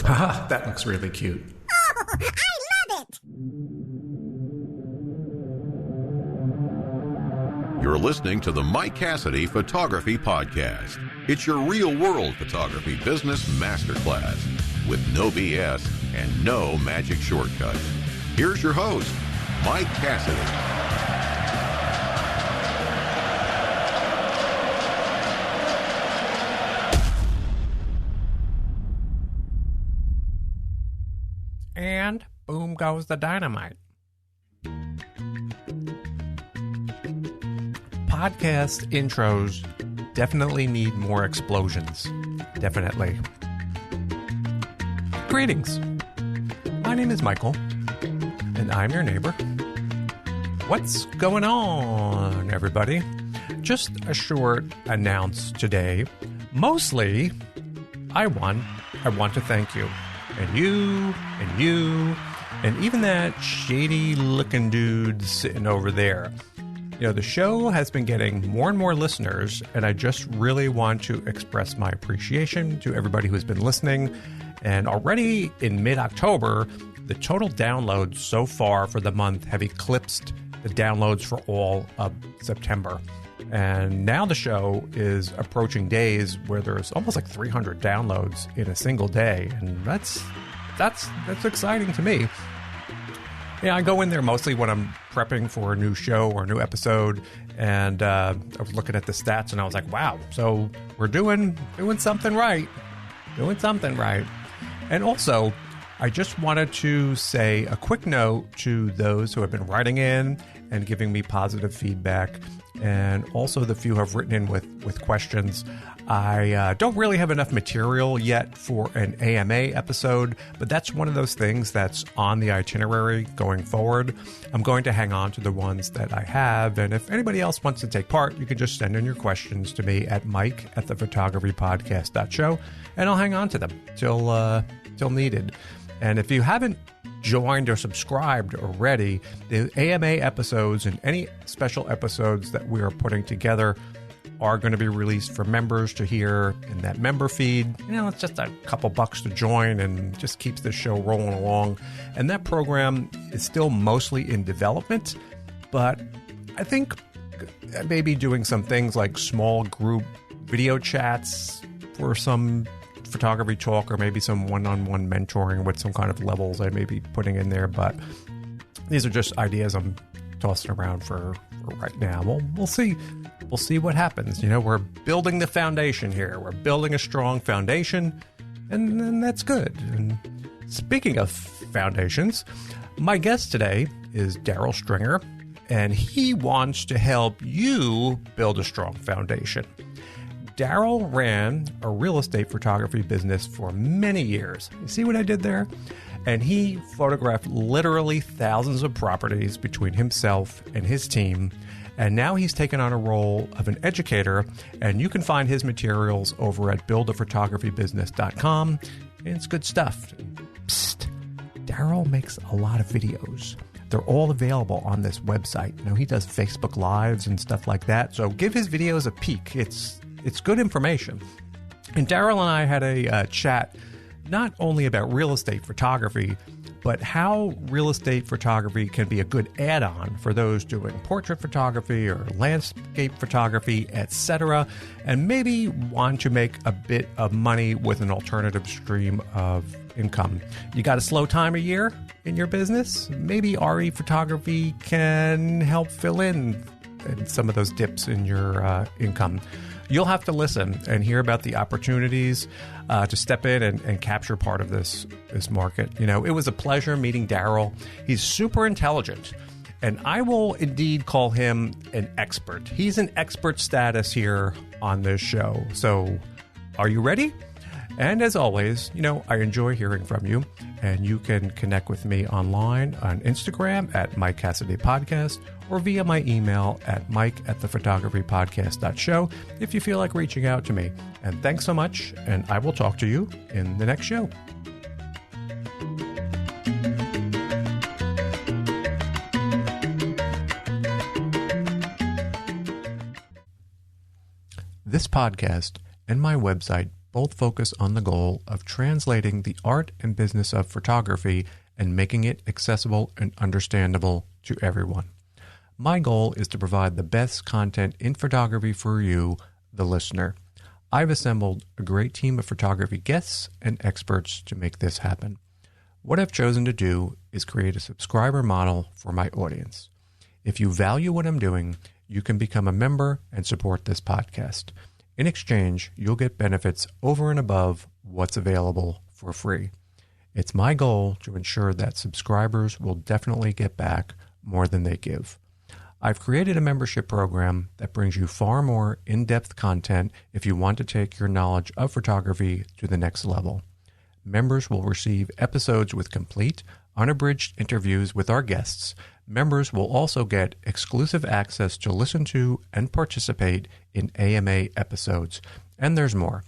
Haha, that looks really cute. Oh, I love it! You're listening to the Mike Cassidy Photography Podcast. It's your real-world photography business masterclass with no BS and no magic shortcuts. Here's your host, Mike Cassidy. And boom goes the dynamite. Podcast intros definitely need more explosions. Definitely. Greetings. My name is Michael, and I'm your neighbor. What's going on, everybody? Just a short announce today. Mostly, I want to thank you. And you, and even that shady-looking dude sitting over there. You know, the show has been getting more and more listeners, and I just really want to express my appreciation to everybody who's been listening. And already in mid-October, the total downloads so far for the month have eclipsed the downloads for all of September. And now the show is approaching days where there's almost like 300 downloads in a single day. And that's exciting to me. Yeah, I go in there mostly when I'm prepping for a new show or a new episode. And I was looking at the stats and I was like, wow, so we're doing something right. Doing something right. And also, I just wanted to say a quick note to those who have been writing in and giving me positive feedback, and also the few who have written in with questions. I don't really have enough material yet for an AMA episode, but that's one of those things that's on the itinerary going forward. I'm going to hang on to the ones that I have, and if anybody else wants to take part, you can just send in your questions to me at mike@thephotographypodcast.show, and I'll hang on to them till needed. And if you haven't joined or subscribed already, the AMA episodes and any special episodes that we are putting together are going to be released for members to hear in that member feed. You know, it's just a couple bucks to join and just keeps the show rolling along. And that program is still mostly in development, but I think maybe doing some things like small group video chats for some photography talk, or maybe some one-on-one mentoring with some kind of levels I may be putting in there. But these are just ideas I'm tossing around for right now. We'll see. We'll see what happens. You know, we're building the foundation here. We're building a strong foundation, and that's good. And speaking of foundations, my guest today is Darryl Stringer, and he wants to help you build a strong foundation. Darryl ran a real estate photography business for many years. You see what I did there? And he photographed literally thousands of properties between himself and his team. And now he's taken on a role of an educator, and you can find his materials over at buildaphotographybusiness.com. And it's good stuff. Psst, Darryl makes a lot of videos. They're all available on this website. You know, he does Facebook Lives and stuff like that. So give his videos a peek. It's good information. And Darryl and I had a chat not only about real estate photography, but how real estate photography can be a good add-on for those doing portrait photography or landscape photography, etc., and maybe want to make a bit of money with an alternative stream of income. You got a slow time of year in your business? Maybe RE photography can help fill in some of those dips in your income. You'll have to listen and hear about the opportunities to step in and capture part of this market. You know, it was a pleasure meeting Darryl. He's super intelligent, and I will indeed call him an expert. He's an expert status here on this show. So, are you ready? And as always, you know, I enjoy hearing from you, and you can connect with me online on Instagram at Mike Cassidy Podcast, or via my email at mike@thephotographypodcast.show if you feel like reaching out to me. And thanks so much, and I will talk to you in the next show. This podcast and my website, both focus on the goal of translating the art and business of photography and making it accessible and understandable to everyone. My goal is to provide the best content in photography for you, the listener. I've assembled a great team of photography guests and experts to make this happen. What I've chosen to do is create a subscriber model for my audience. If you value what I'm doing, you can become a member and support this podcast. In exchange, you'll get benefits over and above what's available for free. It's my goal to ensure that subscribers will definitely get back more than they give. I've created a membership program that brings you far more in-depth content if you want to take your knowledge of photography to the next level. Members will receive episodes with complete, unabridged interviews with our guests. Members will also get exclusive access to listen to and participate in AMA episodes. And there's more.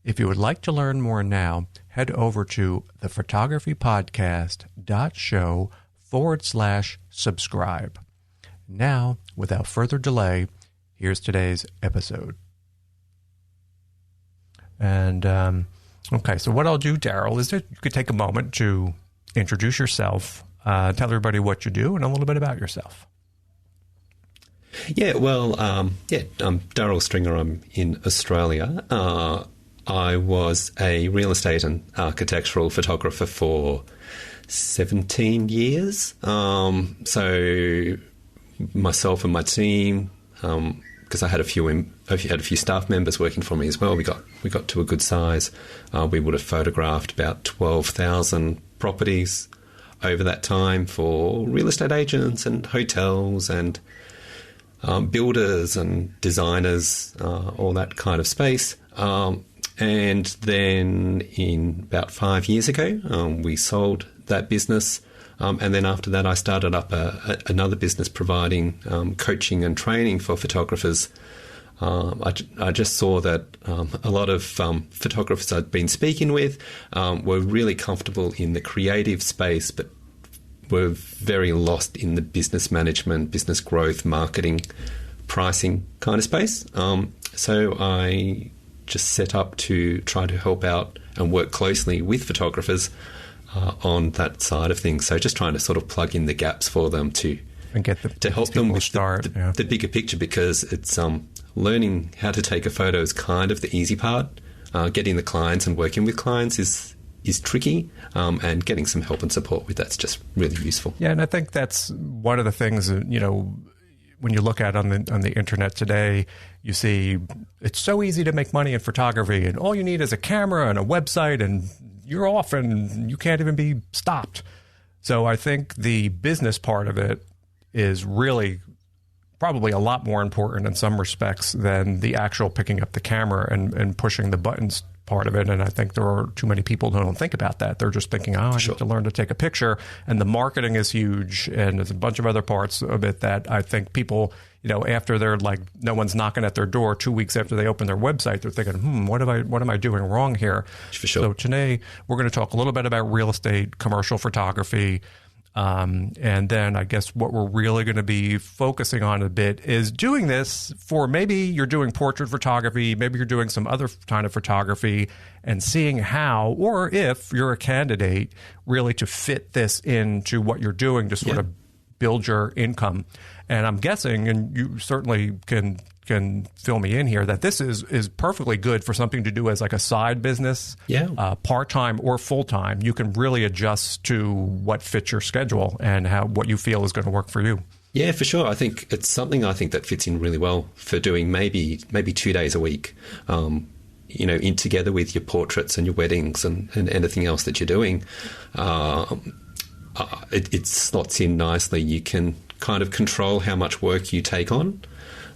If you would like to learn more now, head over to thephotographypodcast.show/subscribe. Now, without further delay, here's today's episode. And, okay, so what I'll do, Darryl, is that you could take a moment to introduce yourself, tell everybody what you do, and a little bit about yourself. Yeah, well, I'm Darryl Stringer. I'm in Australia. I was a real estate and architectural photographer for 17 years. So myself and my team, because I had a few staff members working for me as well, we got to a good size. We would have photographed about 12,000 properties over that time for real estate agents and hotels and builders and designers, all that kind of space. And then in about 5 years ago, we sold that business. And then after that, I started up another business providing coaching and training for photographers. I just saw that a lot of photographers I'd been speaking with were really comfortable in the creative space, but were very lost in the business management, business growth, marketing, pricing kind of space. So I just set up to try to help out and work closely with photographers on that side of things. So just trying to sort of plug in the gaps for them to help them with the bigger picture, because it's learning how to take a photo is kind of the easy part. Getting the clients and working with clients is tricky, and getting some help and support with that's just really useful. Yeah, and I think that's one of the things that, when you look at on the internet today, you see it's so easy to make money in photography, and all you need is a camera and a website, and you're off, and you can't even be stopped. So I think the business part of it is really probably a lot more important in some respects than the actual picking up the camera and pushing the buttons part of it. And I think there are too many people who don't think about that. They're just thinking, I need to learn to take a picture. And the marketing is huge. And there's a bunch of other parts of it that I think people, after they're like, no one's knocking at their door 2 weeks after they open their website, they're thinking, what am I doing wrong here? For sure. So today we're going to talk a little bit about real estate, commercial photography. And then I guess what we're really going to be focusing on a bit is doing this for, maybe you're doing portrait photography, maybe you're doing some other kind of photography, and seeing how, or if you're a candidate, really to fit this into what you're doing to sort of build your income. And I'm guessing, and you certainly can fill me in here, that this is perfectly good for something to do as like a side business, part-time or full-time. You can really adjust to what fits your schedule and what you feel is going to work for you. Yeah, for sure. I think it's something that fits in really well for doing maybe 2 days a week, in together with your portraits and your weddings and anything else that you're doing. It slots in nicely. You can kind of control how much work you take on.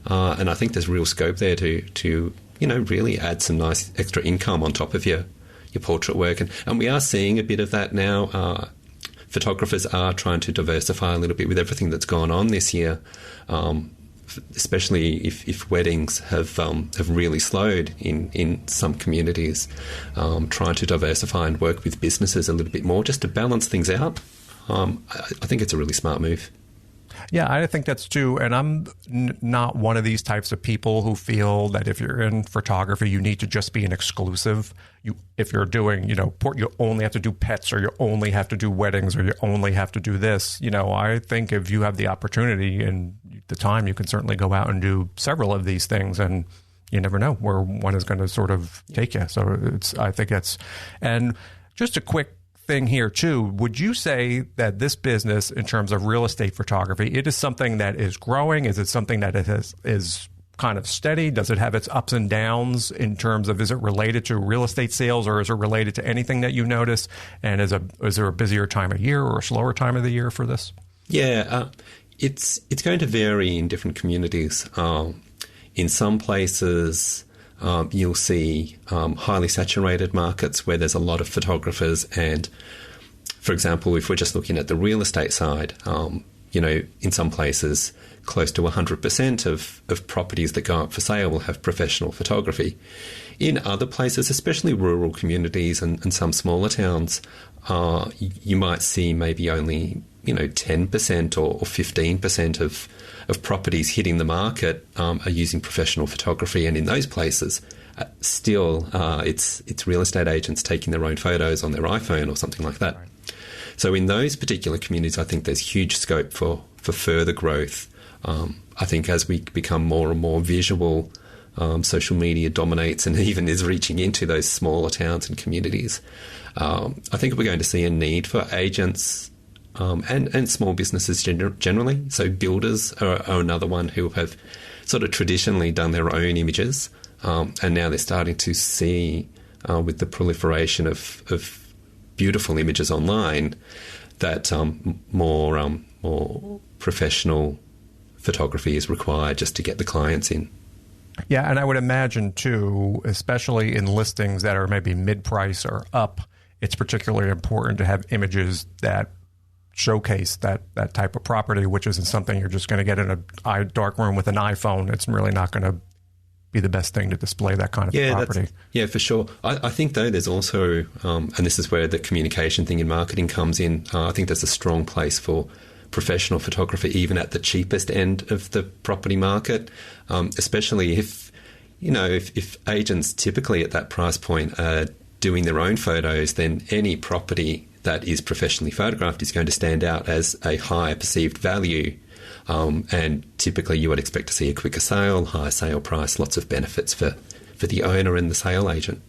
And I think there's real scope there to really add some nice extra income on top of your portrait work. And we are seeing a bit of that now. Photographers are trying to diversify a little bit with everything that's gone on this year, especially if weddings have really slowed in some communities. Trying to diversify and work with businesses a little bit more just to balance things out. I think it's a really smart move. Yeah, I think that's too. And I'm not one of these types of people who feel that if you're in photography, you need to just be an exclusive. If you're doing, you only have to do pets, or you only have to do weddings, or you only have to do this. I think if you have the opportunity and the time, you can certainly go out and do several of these things, and you never know where one is going to sort of take you. So I think that's, and just a quick thing here too, would you say that this business, in terms of real estate photography, it is something that is growing? Is it something that is kind of steady? Does it have its ups and downs in terms of, is it related to real estate sales, or is it related to anything that you notice? And is there a busier time of year or a slower time of the year for this? Yeah, it's going to vary in different communities. In some places, you'll see highly saturated markets where there's a lot of photographers. And, for example, if we're just looking at the real estate side, in some places, close to 100% of properties that go up for sale will have professional photography. In other places, especially rural communities and some smaller towns, you might see maybe only 10% or 15% of properties hitting the market are using professional photography, and in those places, still it's real estate agents taking their own photos on their iPhone or something like that. Right. So in those particular communities, I think there's huge scope for further growth. I think as we become more and more visual, social media dominates and even is reaching into those smaller towns and communities. I think we're going to see a need for agents and small businesses generally. So builders are another one who have sort of traditionally done their own images, and now they're starting to see, with the proliferation of beautiful images online, that more professional photography is required just to get the clients in. Yeah, and I would imagine too, especially in listings that are maybe mid-price or up, it's particularly important to have images that showcase that type of property, which isn't something you're just going to get in a dark room with an iPhone. It's really not going to be the best thing to display that kind of property. Yeah, for sure. I think, though, there's also, and this is where the communication thing in marketing comes in, I think there's a strong place for professional photography even at the cheapest end of the property market, especially if agents typically at that price point are doing their own photos, then any property that is professionally photographed is going to stand out as a higher perceived value. And typically you would expect to see a quicker sale, higher sale price, lots of benefits for the owner and the sale agent.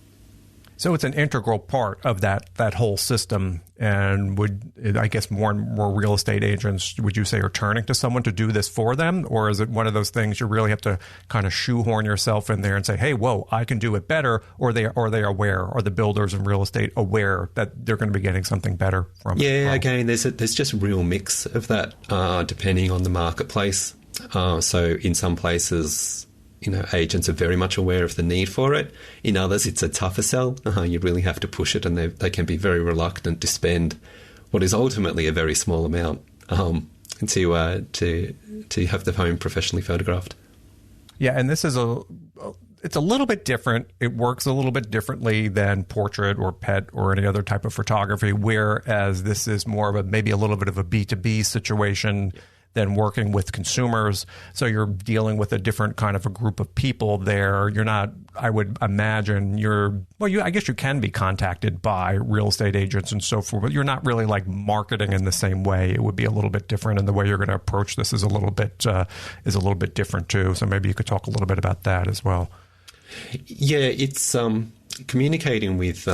So it's an integral part of that whole system. And I guess more and more real estate agents, would you say, are turning to someone to do this for them? Or is it one of those things you really have to kind of shoehorn yourself in there and say, hey, whoa, I can do it better? Or they are aware, are the builders in real estate aware that they're going to be getting something better from it? Yeah, again, there's just a real mix of that depending on the marketplace. So in some places, agents are very much aware of the need for it. In others, it's a tougher sell. You really have to push it, and they can be very reluctant to spend what is ultimately a very small amount to have the home professionally photographed. Yeah, and this is it's a little bit different. It works a little bit differently than portrait or pet or any other type of photography, whereas this is more of maybe a little bit of a B2B situation than working with consumers. So you're dealing with a different kind of a group of people there. You're not, I would imagine I guess you can be contacted by real estate agents and so forth, but you're not really like marketing in the same way. It would be a little bit different, and the way you're going to approach this is a little bit different too. So maybe you could talk a little bit about that as well. Yeah, it's communicating with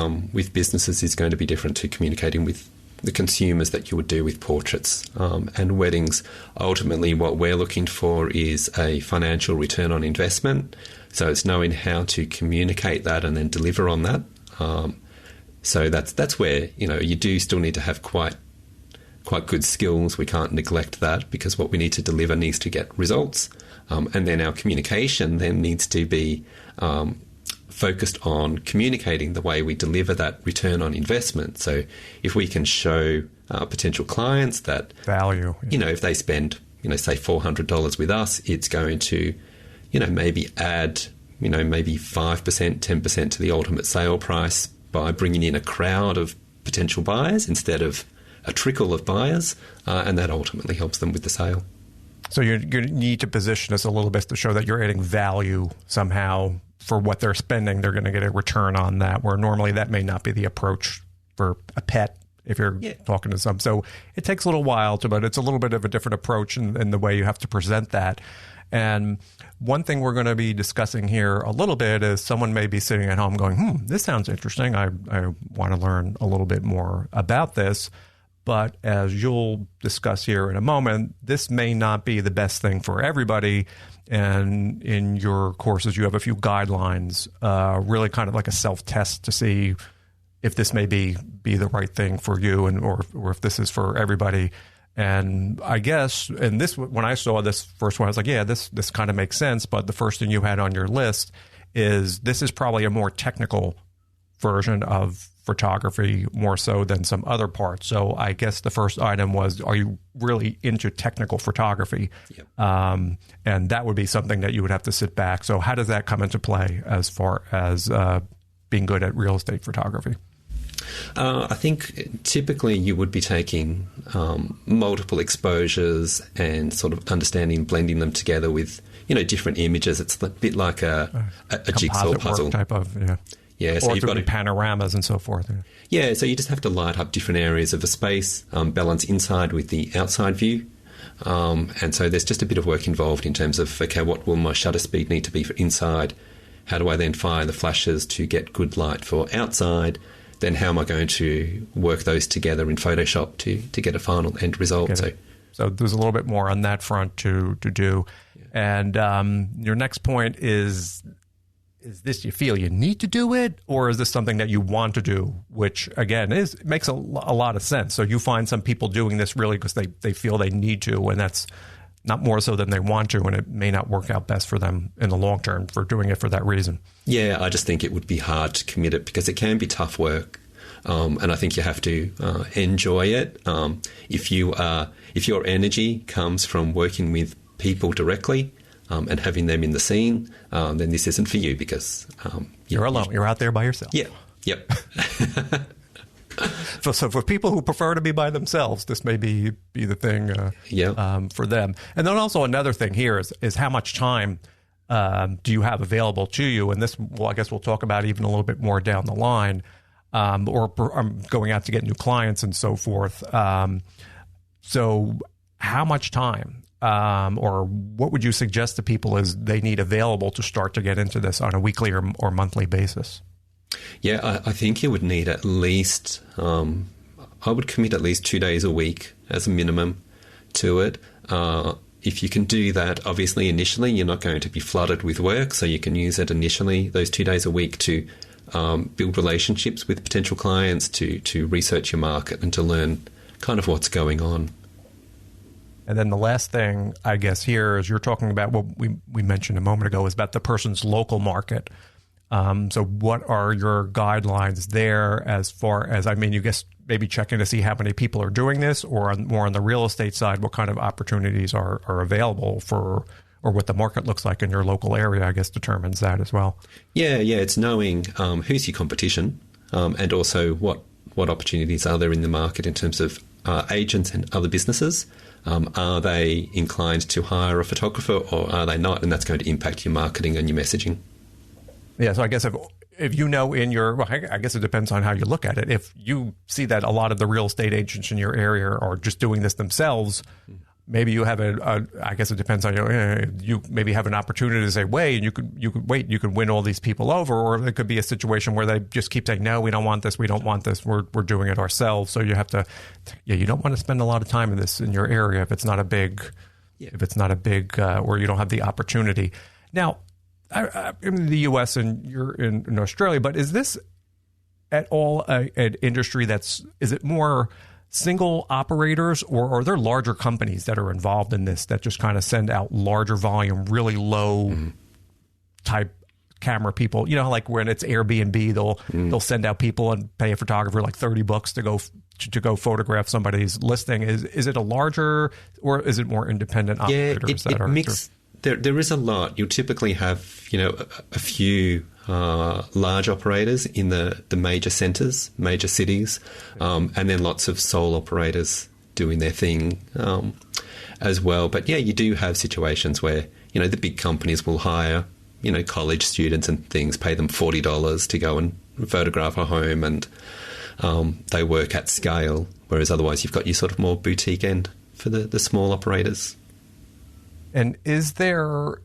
businesses is going to be different to communicating with the consumers that you would do with portraits and weddings. Ultimately, what we're looking for is a financial return on investment. So it's knowing how to communicate that and then deliver on that. So that's where you do still need to have quite good skills. We can't neglect that, because what we need to deliver needs to get results, and then our communication then needs to be focused on communicating the way we deliver that return on investment. So if we can show potential clients that value, if they spend, say $400 with us, it's going to, maybe add, maybe 5%, 10% to the ultimate sale price by bringing in a crowd of potential buyers instead of a trickle of buyers, and that ultimately helps them with the sale. So you need to position this a little bit to show that you're adding value somehow for what they're spending. They're going to get a return on that, where normally that may not be the approach for a pet if you're talking to some. So it takes a little while but it's a little bit of a different approach in the way you have to present that. And one thing we're going to be discussing here a little bit is someone may be sitting at home going, this sounds interesting. I want to learn a little bit more about this. But as you'll discuss here in a moment, this may not be the best thing for everybody. And in your courses, you have a few guidelines, really kind of like a self-test to see if this may be the right thing for you or if this is for everybody. And I guess, and this, when I saw this first one, I was like, yeah, this kind of makes sense. But the first thing you had on your list is this is probably a more technical version of photography, more so than some other parts. So I guess the first item was, are you really into technical photography? Yep. And that would be something that you would have to sit back. So how does that come into play as far as being good at real estate photography? I think typically you would be taking multiple exposures and sort of understanding, blending them together with, different images. It's a bit like a jigsaw puzzle type of, yeah. Yeah, so or you've got panoramas and so forth. Yeah, so you just have to light up different areas of a space, balance inside with the outside view. And so there's just a bit of work involved in terms of, okay, what will my shutter speed need to be for inside? How do I then fire the flashes to get good light for outside? Then how am I going to work those together in Photoshop to get a final end result? So there's a little bit more on that front to do. Yeah. And your next point is this, you feel you need to do it, or is this something that you want to do, which again makes a lot of sense. So you find some people doing this really because they feel they need to, and that's not more so than they want to, and it may not work out best for them in the long term for doing it for that reason. Yeah, I just think it would be hard to commit it because it can be tough work, and I think you have to enjoy it. If your energy comes from working with people directly, and having them in the scene, then this isn't for you because you're alone. You're out there by yourself. Yeah. Yep. So for people who prefer to be by themselves, this may be the thing for them. And then also another thing here is how much time do you have available to you? And this, I guess we'll talk about even a little bit more down the line, or I'm going out to get new clients and so forth. So how much time? Or what would you suggest to people is they need available to start to get into this on a weekly or monthly basis? Yeah, I think you would need at least, I would commit at least 2 days a week as a minimum to it. If you can do that, obviously initially you're not going to be flooded with work, so you can use it initially, those 2 days a week, to build relationships with potential clients, to research your market and to learn kind of what's going on. And then the last thing, I guess, here is you're talking about what we mentioned a moment ago is about the person's local market. So what are your guidelines there as far as, you guess maybe checking to see how many people are doing this, or more on the real estate side, what kind of opportunities are available for, or what the market looks like in your local area, I guess, determines that as well. Yeah, it's knowing who's your competition, and also what opportunities are there in the market in terms of agents and other businesses. Are they inclined to hire a photographer or are they not? And that's going to impact your marketing and your messaging. Yeah, so I guess if you know I guess it depends on how you look at it. If you see that a lot of the real estate agents in your area are just doing this themselves, maybe you have I guess it depends on you maybe have an opportunity to say, wait, you could win all these people over, or it could be a situation where they just keep saying, no, we don't want this, we're doing it ourselves. So you have to, you don't want to spend a lot of time in this in your area if it's not a big, or you don't have the opportunity. Now, I'm in the U.S. and you're in Australia, but is this at all an industry is it more single operators, or are there larger companies that are involved in this that just kind of send out larger volume, really low type camera people? Like when it's Airbnb, they'll send out people and pay a photographer like $30 to go photograph somebody's listing. Is it a larger, or is it more independent operators that are mixed? There is a lot. You'll typically have, a few large operators in the major centres, major cities, and then lots of sole operators doing their thing as well. But yeah, you do have situations where, you know, the big companies will hire, you know, college students and things, pay them $40 to go and photograph a home, and they work at scale, whereas otherwise you've got your sort of more boutique end for the small operators. And is there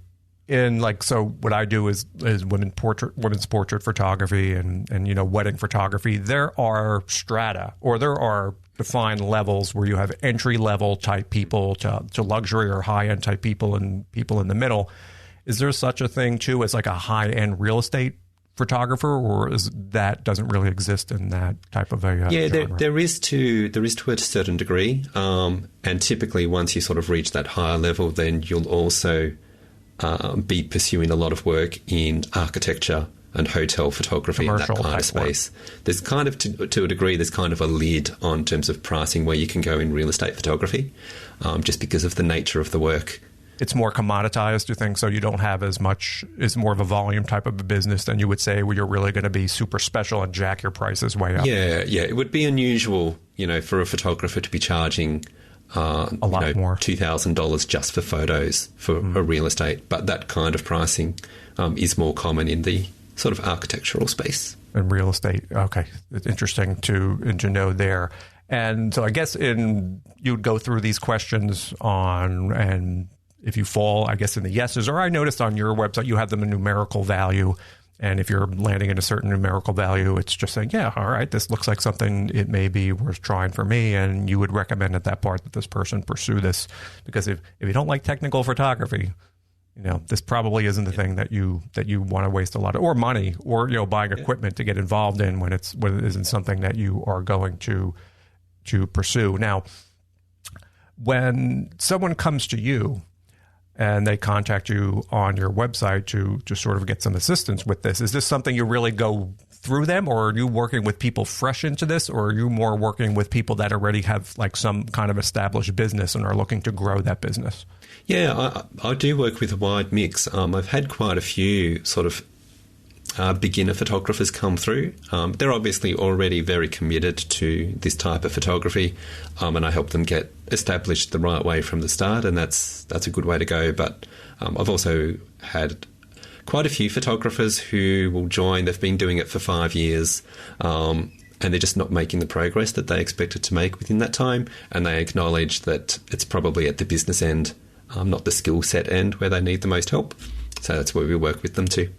so what I do is women's portrait photography and you know, wedding photography. There are strata, or there are defined levels where you have entry level type people to luxury or high end type people and people in the middle. Is there such a thing too as like a high end real estate photographer, or is that doesn't really exist in that type of a genre? There is to a certain degree, and typically once you sort of reach that higher level, then you'll also be pursuing a lot of work in architecture and hotel photography and that kind of space. Work. There's kind of, to a degree, there's kind of a lid on terms of pricing where you can go in real estate photography, just because of the nature of the work. It's more commoditized, you think, so you don't have as much, it's more of a volume type of a business than you would say, where you're really going to be super special and jack your prices way up. Yeah. It would be unusual, you know, for a photographer to be charging a lot more, $2,000 just for photos for a real estate. But that kind of pricing is more common in the sort of architectural space. In real estate, okay. It's interesting to know there. And so I guess you'd go through these questions and if you fall, I guess, in the yeses, or I noticed on your website you have them a numerical value. And if you're landing in a certain numerical value, it's just saying, yeah, all right, this looks like something it may be worth trying for me. And you would recommend at that part that this person pursue this. Because if you don't like technical photography, you know, this probably isn't the thing that you want to waste a lot of, or money, or, you know, buying equipment to get involved in when it isn't something that you are going to pursue. Now, when someone comes to you and they contact you on your website to sort of get some assistance with this, is this something you really go through them, or are you working with people fresh into this, or are you more working with people that already have like some kind of established business and are looking to grow that business? Yeah, I do work with a wide mix. I've had quite a few sort of beginner photographers come through. They're obviously already very committed to this type of photography, and I help them get established the right way from the start, and that's a good way to go. But I've also had quite a few photographers who will join. They've been doing it for 5 years, and they're just not making the progress that they expected to make within that time, and they acknowledge that it's probably at the business end, not the skill set end, where they need the most help. So that's where we work with them too.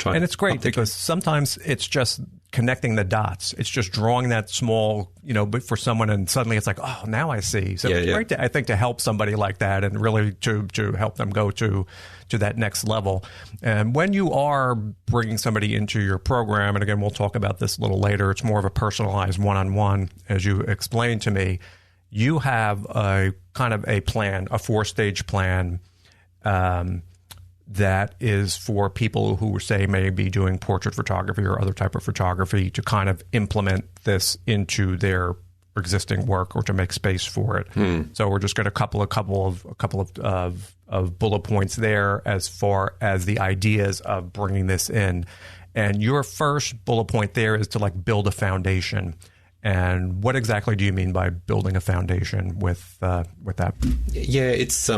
And it's great because sometimes it's just connecting the dots. It's just drawing that small, you know, but for someone, and suddenly it's like, oh, now I see. So it's great, I think, to help somebody like that and really to help them go to that next level. And when you are bringing somebody into your program, and again, we'll talk about this a little later, it's more of a personalized one-on-one, as you explained to me. You have a kind of a plan, a 4-stage plan, that is for people who, say, may be doing portrait photography or other type of photography to kind of implement this into their existing work or to make space for it. So we're just going to couple of bullet points there as far as the ideas of bringing this in. And your first bullet point there is to like build a foundation. And what exactly do you mean by building a foundation with that? Yeah, it's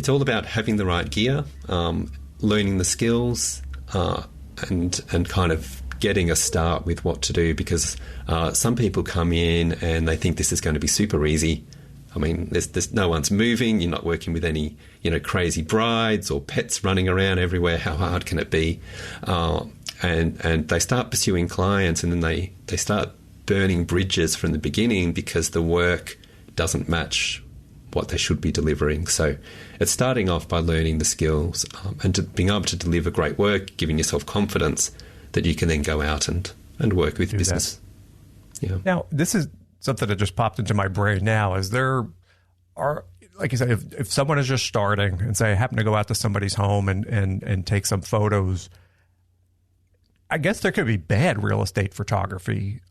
all about having the right gear, learning the skills, and kind of getting a start with what to do. Because some people come in and they think this is going to be super easy. I mean, there's no one's moving. You're not working with any, you know, crazy brides or pets running around everywhere. How hard can it be? And they start pursuing clients, and then they start burning bridges from the beginning because the work doesn't match what they should be delivering. So it's starting off by learning the skills and being able to deliver great work, giving yourself confidence that you can then go out and work with business. Yeah. Now, this is something that just popped into my brain now. Like you said, if someone is just starting and say, I happen to go out to somebody's home and take some photos, I guess there could be bad real estate photography.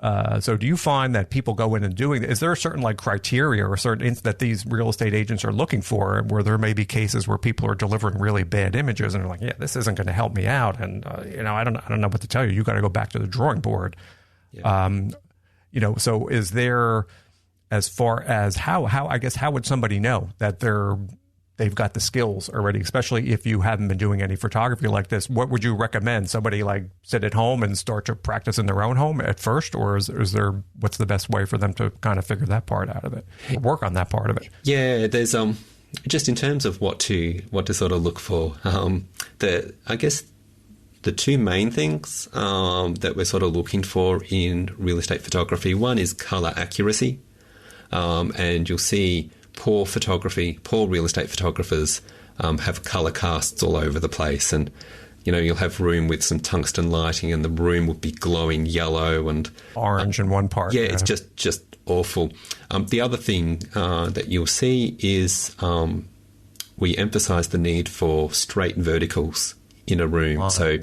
So do you find that people go in and doing it? Is there a certain like criteria or certain that these real estate agents are looking for, where there may be cases where people are delivering really bad images and they're like, yeah, this isn't going to help me out. And, you know, I don't know what to tell you. You got to go back to the drawing board. Yeah. You know, so is there as far as how I guess how would somebody know that they've got the skills already, especially if you haven't been doing any photography like this? What would you recommend? Somebody like sit at home and start to practice in their own home at first, or is there, what's the best way for them to kind of figure that part out of it, or work on that part of it? Yeah, there's just in terms of what to sort of look for. I guess the two main things that we're sort of looking for in real estate photography, one is color accuracy, and you'll see poor real estate photographers have colour casts all over the place, and you'll have room with some tungsten lighting and the room will be glowing yellow and orange in one part. Yeah, it's just awful. The other thing that you'll see is we emphasise the need for straight verticals in a room. Wow. So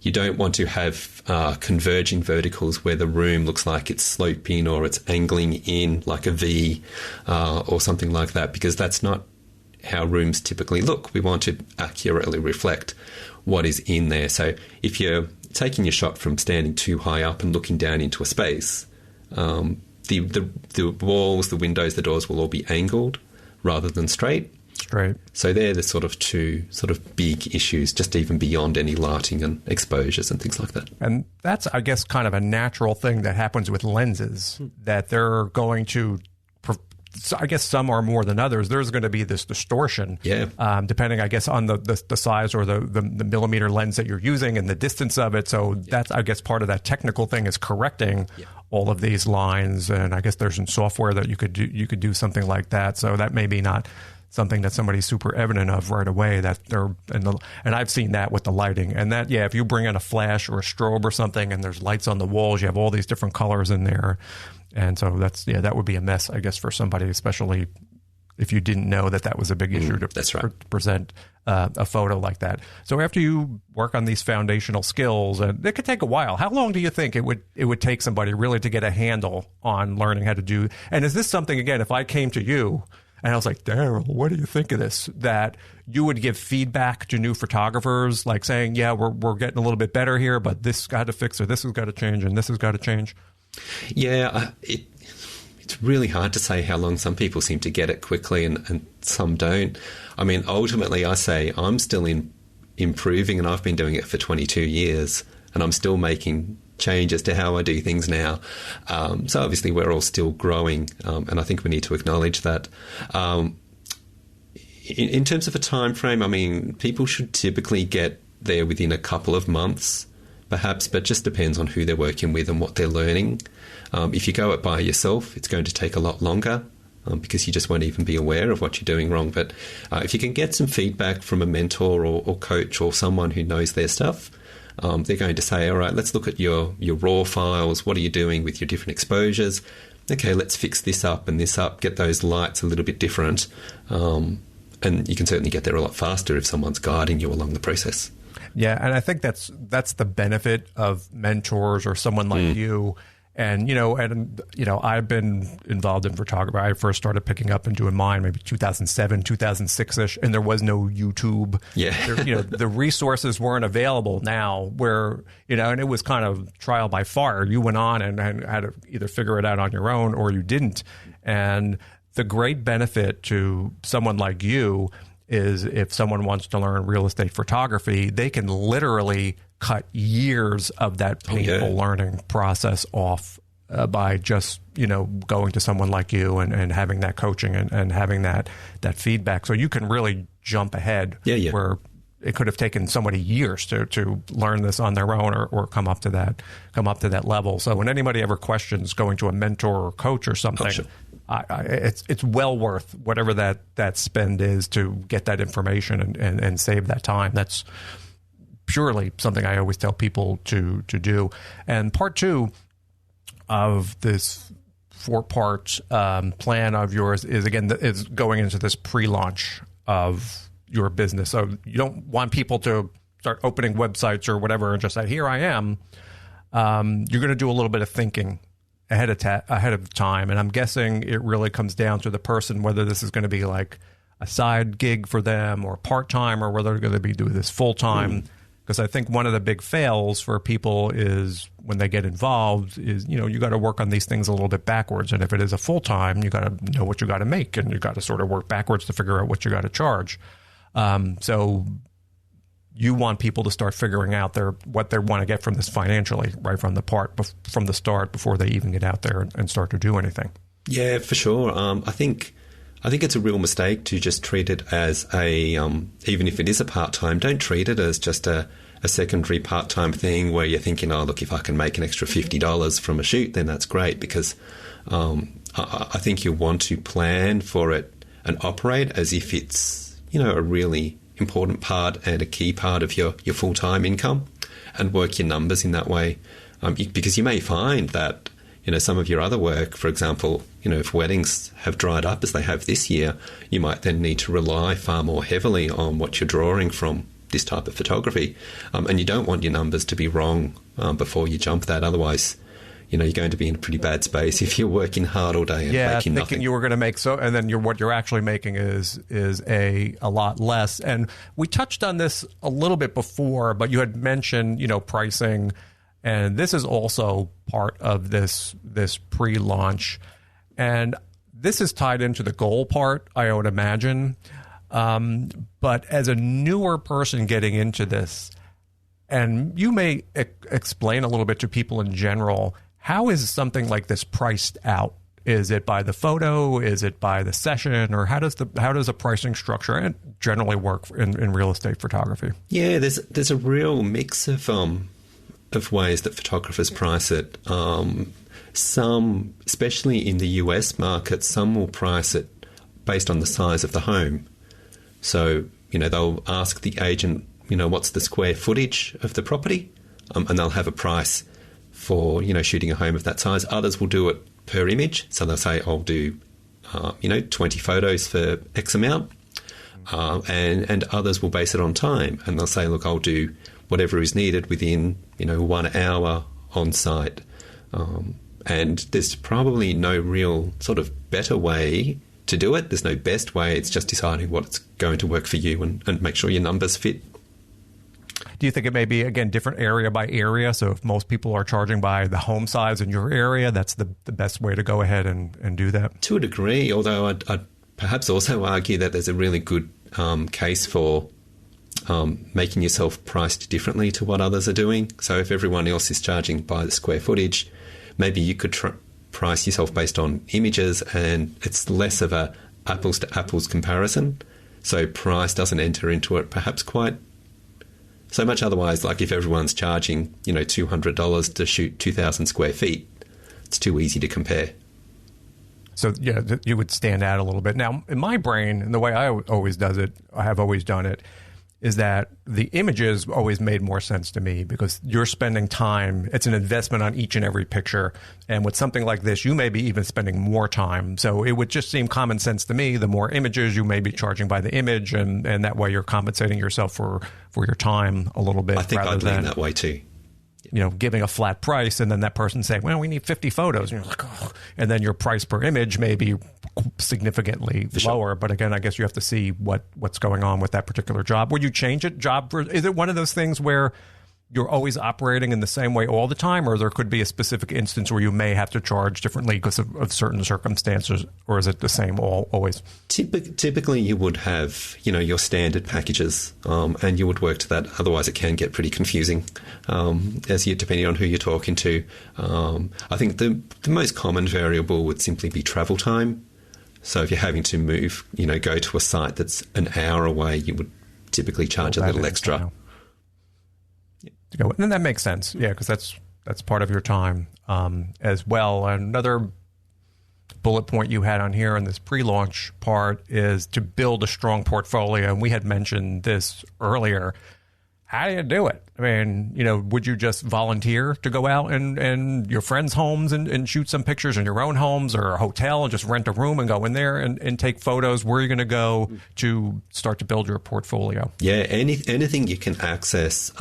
you don't want to have converging verticals where the room looks like it's sloping or it's angling in like a V or something like that, because that's not how rooms typically look. We want to accurately reflect what is in there. So if you're taking your shot from standing too high up and looking down into a space, the walls, the windows, the doors will all be angled rather than straight. Right. So they're the sort of two sort of big issues, just even beyond any lighting and exposures and things like that. And that's, I guess, kind of a natural thing that happens with lenses, that they're going to, I guess some are more than others. There's going to be this distortion, depending, I guess, on the size or the millimeter lens that you're using and the distance of it. So that's, I guess, part of that technical thing is correcting all of these lines. And I guess there's some software that you could do something like that. So that may be not something that somebody's super evident of right away, that they're and I've seen that with the lighting, and that if you bring in a flash or a strobe or something and there's lights on the walls, you have all these different colors in there, and so that's that would be a mess, I guess, for somebody, especially if you didn't know that was a big issue to present a photo like that. So after you work on these foundational skills, and it could take a while. How long do you think it would take somebody really to get a handle on learning how to do? And is this something, again, if I came to you and I was like, Darryl, what do you think of this? That you would give feedback to new photographers, like saying, we're getting a little bit better here, but this got to fix, or this has got to change, and this has got to change? Yeah, it's really hard to say how long. Some people seem to get it quickly and some don't. I mean, ultimately, I say I'm still improving, and I've been doing it for 22 years, and I'm still making changes to how I do things now. So obviously we're all still growing, and I think we need to acknowledge that. In terms of a time frame, I mean, people should typically get there within a couple of months, perhaps, but just depends on who they're working with and what they're learning. If you go it by yourself, it's going to take a lot longer, because you just won't even be aware of what you're doing wrong. But if you can get some feedback from a mentor or coach or someone who knows their stuff, they're going to say, all right, let's look at your raw files. What are you doing with your different exposures? Okay, let's fix this up and this up, get those lights a little bit different. And you can certainly get there a lot faster if someone's guiding you along the process. Yeah, and I think that's the benefit of mentors or someone like you. And, I've been involved in photography. I first started picking up and doing mine maybe 2007, 2006-ish, and there was no YouTube. Yeah. The resources weren't available now where, and it was kind of trial by fire. You went on and had to either figure it out on your own or you didn't. And the great benefit to someone like you is if someone wants to learn real estate photography, they can literally cut years of that painful learning process off by just, going to someone like you and having that coaching and having that feedback. So you can really jump ahead where it could have taken somebody years to learn this on their own or come up to that level. So when anybody ever questions going to a mentor or coach or something, it's well worth whatever that spend is to get that information and save that time. That's purely something I always tell people to do. And part 2 of this 4-part plan of yours is, again, is going into this pre-launch of your business. So you don't want people to start opening websites or whatever and just say, here I am. You're going to do a little bit of thinking ahead of time. And I'm guessing it really comes down to the person, whether this is going to be like a side gig for them or part-time, or whether they're going to be doing this full-time. Because because I think one of the big fails for people is when they get involved is, you got to work on these things a little bit backwards. And if it is a full-time, you got to know what you got to make, and you got to sort of work backwards to figure out what you got to charge. So you want people to start figuring out what they want to get from this financially right from the start before they even get out there and start to do anything. Yeah, for sure. I think it's a real mistake to just treat it as even if it is a part-time, don't treat it as just a secondary part-time thing where you're thinking, oh, look, if I can make an extra $50 from a shoot, then that's great, because I think you want to plan for it and operate as if it's, a really important part and a key part of your full-time income, and work your numbers in that way. Because you may find that, some of your other work, for example, if weddings have dried up as they have this year, you might then need to rely far more heavily on what you're drawing from this type of photography. And you don't want your numbers to be wrong before you jump that. Otherwise, you're going to be in a pretty bad space if you're working hard all day and making nothing. You were going to make and then what you're actually making is a lot less. And we touched on this a little bit before, but you had mentioned, pricing. And this is also part of this pre-launch. And this is tied into the goal part, I would imagine. But as a newer person getting into this, and you may explain a little bit to people in general, how is something like this priced out? Is it by the photo? Is it by the session? Or how does the pricing structure generally work in real estate photography? Yeah, there's a real mix of ways that photographers price it. Some, especially in the US market, some will price it based on the size of the home. So, they'll ask the agent, what's the square footage of the property? And they'll have a price for, shooting a home of that size. Others will do it per image. So they'll say, I'll do, 20 photos for X amount. And others will base it on time. And they'll say, look, I'll do whatever is needed within, 1 hour on site. And there's probably no real sort of better way to do it. There's no best way. It's just deciding what's going to work for you and make sure your numbers fit. Do you think it may be, again, different area by area? So if most people are charging by the home size in your area, that's the best way to go ahead and do that? To a degree, although I'd perhaps also argue that there's a really good case for making yourself priced differently to what others are doing. So if everyone else is charging by the square footage, maybe you could price yourself based on images, and it's less of a apples to apples comparison. So price doesn't enter into it perhaps quite so much. Otherwise, like if everyone's charging, $200 to shoot 2,000 square feet, it's too easy to compare. So, yeah, you would stand out a little bit. Now, in my brain, and the way I have always done it, is that the images always made more sense to me because you're spending time. It's an investment on each and every picture. And with something like this, you may be even spending more time. So it would just seem common sense to me. The more images, you may be charging by the image, and that way you're compensating yourself for your time a little bit. I think I'd lean that way too. Giving a flat price, and then that person saying, well, we need 50 photos. And you're like, oh. And then your price per image may be significantly lower. But again, I guess you have to see what's going on with that particular job. Would you change it? Is it one of those things where you're always operating in the same way all the time, or there could be a specific instance where you may have to charge differently because of certain circumstances, or is it the same always? Typically, you would have, your standard packages, and you would work to that. Otherwise, it can get pretty confusing, depending on who you're talking to. I think the most common variable would simply be travel time. So if you're having to move, go to a site that's an hour away, you would typically charge a little extra. And that makes sense, yeah, because that's part of your time as well. Another bullet point you had on here in this pre-launch part is to build a strong portfolio, and we had mentioned this earlier. How do you do it? I mean, would you just volunteer to go out and your friends' homes and shoot some pictures in your own homes, or a hotel and just rent a room and go in there and take photos? Where are you going to go to start to build your portfolio? Yeah, anything you can access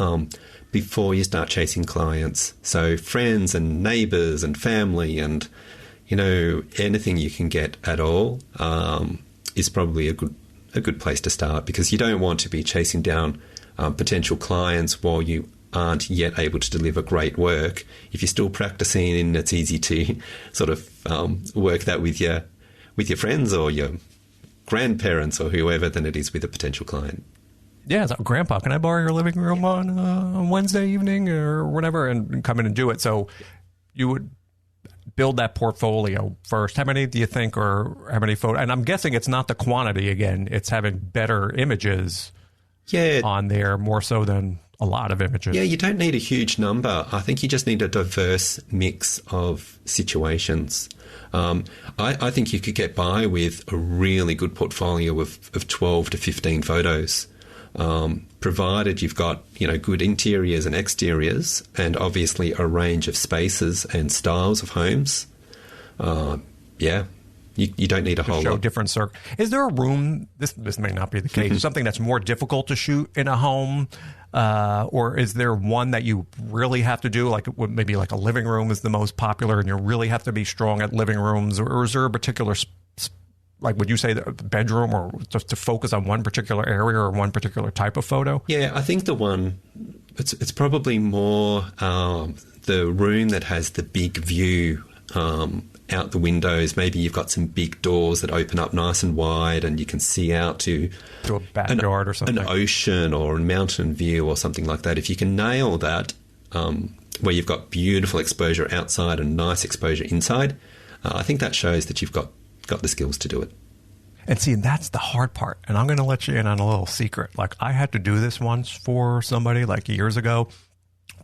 before you start chasing clients. So friends and neighbors and family and, anything you can get at all is probably a good place to start, because you don't want to be chasing down potential clients while you aren't yet able to deliver great work. If you're still practicing, and it's easy to sort of work that with your friends or your grandparents or whoever than it is with a potential client. Yeah, so, Grandpa, can I borrow your living room on Wednesday evening or whatever, and come in and do it? So you would build that portfolio first. How many do you think, or how many photos? And I'm guessing it's not the quantity again. It's having better images on there more so than a lot of images. Yeah, you don't need a huge number. I think you just need a diverse mix of situations. I think you could get by with a really good portfolio of 12 to 15 photos, provided you've got, good interiors and exteriors, and obviously a range of spaces and styles of homes. You don't need a whole lot. Different Is there a room, this may not be the case, something that's more difficult to shoot in a home? Or is there one that you really have to do, like maybe like a living room is the most popular and you really have to be strong at living rooms? Or is there a particular, like would you say the bedroom, or just to focus on one particular area or one particular type of photo? Yeah, I think the one, it's probably more the room that has the big view out the windows. Maybe you've got some big doors that open up nice and wide and you can see out to a backyard or something. An ocean or a mountain view or something like that. If you can nail that, where you've got beautiful exposure outside and nice exposure inside, I think that shows that you've got the skills to do it. And see, that's the hard part. And I'm going to let you in on a little secret. Like, I had to do this once for somebody like years ago,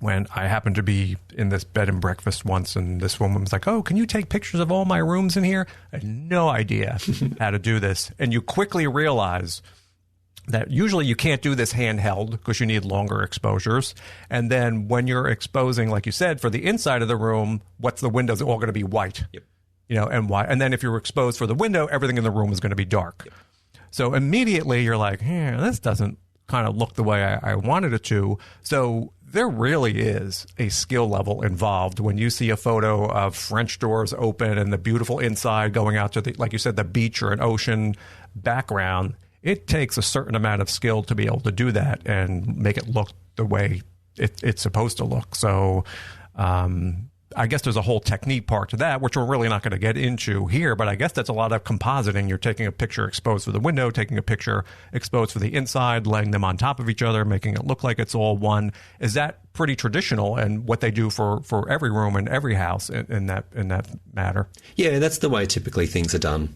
when I happened to be in this bed and breakfast once, and this woman was like, "Oh, can you take pictures of all my rooms in here?" I had no idea how to do this. And you quickly realize that usually you can't do this handheld because you need longer exposures. And then when you're exposing, like you said, for the inside of the room, what's the windows all going to be white? Yep. And why? And then if you're exposed for the window, everything in the room is going to be dark. Yep. So immediately you're like, this doesn't kind of look the way I wanted it to. So there really is a skill level involved when you see a photo of French doors open and the beautiful inside going out to the, like you said, the beach or an ocean background. It takes a certain amount of skill to be able to do that and make it look the way it's supposed to look. So I guess there's a whole technique part to that, which we're really not going to get into here, but I guess that's a lot of compositing. You're taking a picture exposed for the window, taking a picture exposed for the inside, laying them on top of each other, making it look like it's all one. Is that pretty traditional and what they do for every room and every house in that matter? Yeah, that's the way typically things are done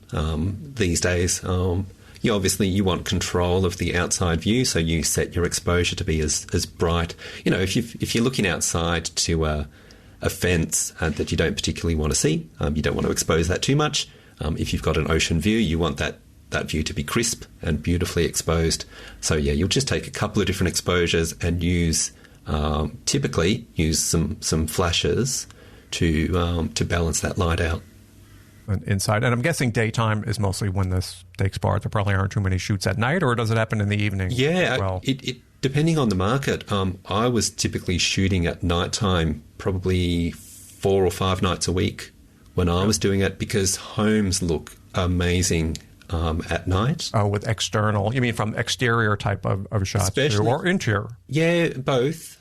these days. Obviously you want control of the outside view, so you set your exposure to be as bright. If you're looking outside to a fence that you don't particularly want to see, you don't want to expose that too much. If you've got an ocean view, you want that view to be crisp and beautifully exposed. So you'll just take a couple of different exposures and typically use some flashes to balance that light out. Inside, and I'm guessing daytime is mostly when this takes part. There probably aren't too many shoots at night, or does it happen in the evening? Yeah, as well? It depending on the market. I was typically shooting at nighttime, probably 4 or 5 nights a week when I was doing it, because homes look amazing at night. Oh, with external? You mean from exterior type of shots, especially, or interior? Yeah, both.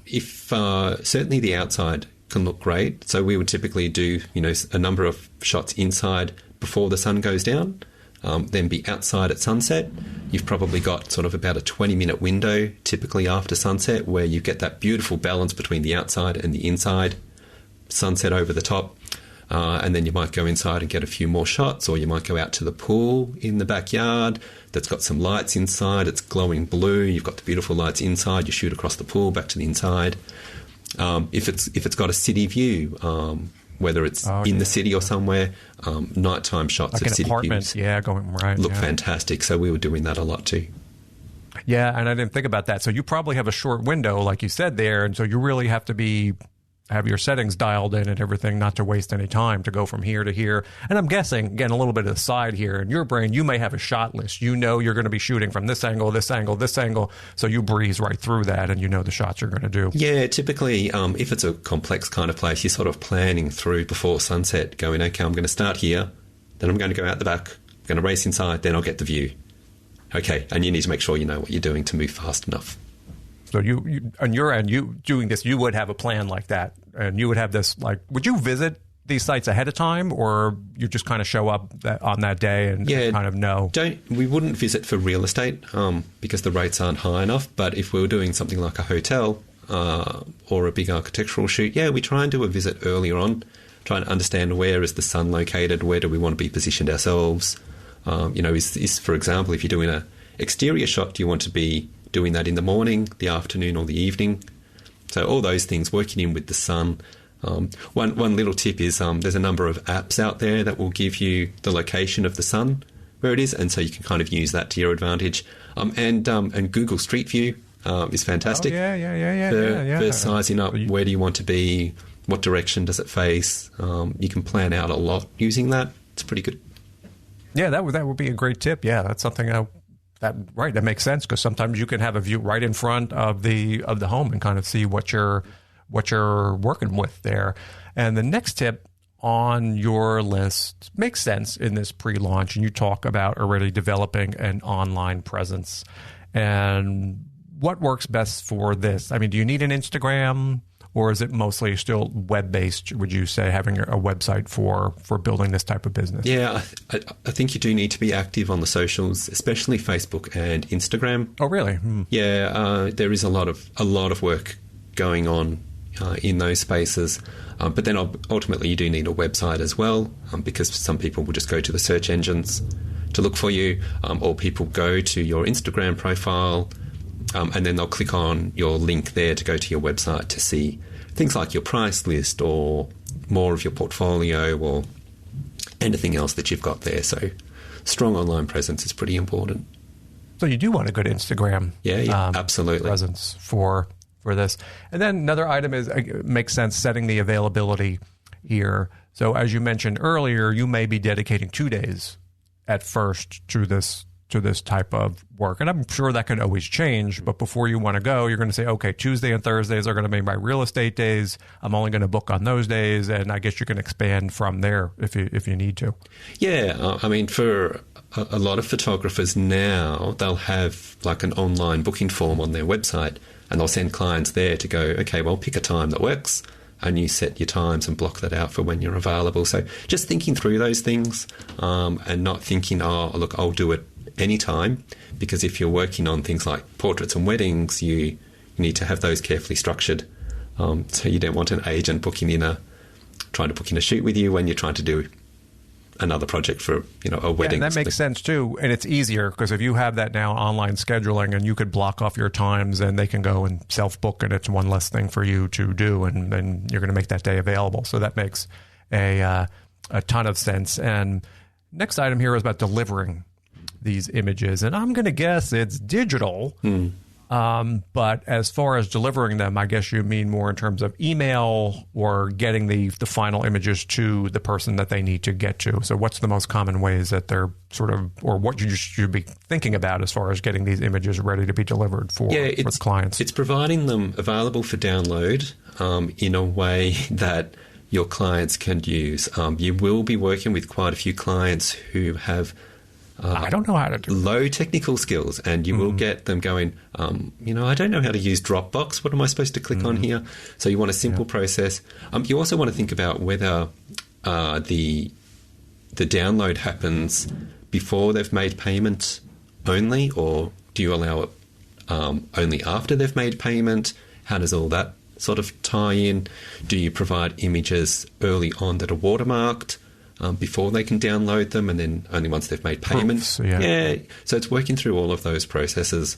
If certainly the outside can look great. So we would typically do, a number of shots inside before the sun goes down, then be outside at sunset. You've probably got sort of about a 20-minute window typically after sunset where you get that beautiful balance between the outside and the inside, sunset over the top, and then you might go inside and get a few more shots, or you might go out to the pool in the backyard that's got some lights inside. It's glowing blue. You've got the beautiful lights inside. You shoot across the pool back to the inside. If it's got a city view, whether it's in the city or somewhere, nighttime shots like of an city apartment, views going right, look fantastic. So we were doing that a lot too. Yeah, and I didn't think about that. So you probably have a short window, like you said there, and so you really have to have your settings dialed in and everything, not to waste any time to go from here to here. And I'm guessing, again, a little bit of the side here, in your brain, you may have a shot list. You're going to be shooting from this angle, this angle, this angle, so you breeze right through that and you know the shots you're going to do. Yeah, typically, if it's a complex kind of place, you're sort of planning through before sunset, going, okay, I'm going to start here, then I'm going to go out the back, I'm going to race inside, then I'll get the view. okay, and you need to make sure you know what you're doing to move fast enough. So you on your end, you doing this, you would have a plan like that, and you would have this, like, would you visit these sites ahead of time, or you just kind of show up on that day and kind of know? We wouldn't visit for real estate because the rates aren't high enough. But if we were doing something like a hotel or a big architectural shoot, we try and do a visit earlier on, try and understand where is the sun located, where do we want to be positioned ourselves. Is for example, if you're doing an exterior shot, do you want to be doing that in the morning, the afternoon, or the evening? So all those things, working in with the sun. One little tip is there's a number of apps out there that will give you the location of the sun, where it is, and so you can kind of use that to your advantage. And Google Street View is fantastic. For sizing up where do you want to be, what direction does it face. You can plan out a lot using that. It's pretty good. Yeah, that would be a great tip. Yeah, that's something that makes sense, because sometimes you can have a view right in front of the home and kind of see what you're working with there. And the next tip on your list makes sense in this pre-launch, and you talk about already developing an online presence. And what works best for this? I mean, do you need an Instagram, or is it mostly still web-based, would you say, having a website for building this type of business? Yeah, I think you do need to be active on the socials, especially Facebook and Instagram. Oh, really? Yeah, there is a lot of work going on in those spaces. But then ultimately you do need a website as well, because some people will just go to the search engines to look for you, or people go to your Instagram profile, and then they'll click on your link there to go to your website to see things like your price list or more of your portfolio or anything else that you've got there. So strong online presence is pretty important. So you do want a good Instagram absolutely. presence for this. And then another item is, it makes sense, setting the availability here. So as you mentioned earlier, you may be dedicating 2 days at first to this type of work. And I'm sure that can always change, but before you want to go, you're going to say, okay, Tuesday and Thursdays are going to be my real estate days. I'm only going to book on those days, and I guess you can expand from there if you need to. Yeah, I mean, for a lot of photographers now, they'll have like an online booking form on their website, and they'll send clients there to go, okay, well, pick a time that works, and you set your times and block that out for when you're available. So just thinking through those things, and not thinking, oh, look, I'll do it anytime, because if you're working on things like portraits and weddings, you need to have those carefully structured. So you don't want an agent trying to book in a shoot with you when you're trying to do another project for a wedding. Yeah, that makes sense too, and it's easier because if you have that now online scheduling, and you could block off your times, and they can go and self-book, and it's one less thing for you to do, and then you're going to make that day available. So that makes a ton of sense. And next item here is about delivering these images, and I'm going to guess it's digital. But as far as delivering them, I guess you mean more in terms of email or getting the final images to the person that they need to get to. So what's the most common ways that they're sort of, or what you should be thinking about as far as getting these images ready to be delivered for the clients? It's providing them available for download in a way that your clients can use. You will be working with quite a few clients who have I don't know how to do low technical skills, and you will get them going, I don't know how to use Dropbox. What am I supposed to click on here? So you want a simple process. You also want to think about whether the download happens before they've made payment only, or do you allow it only after they've made payment? How does all that sort of tie in? Do you provide images early on that are watermarked before they can download them, and then only once they've made payment? So it's working through all of those processes.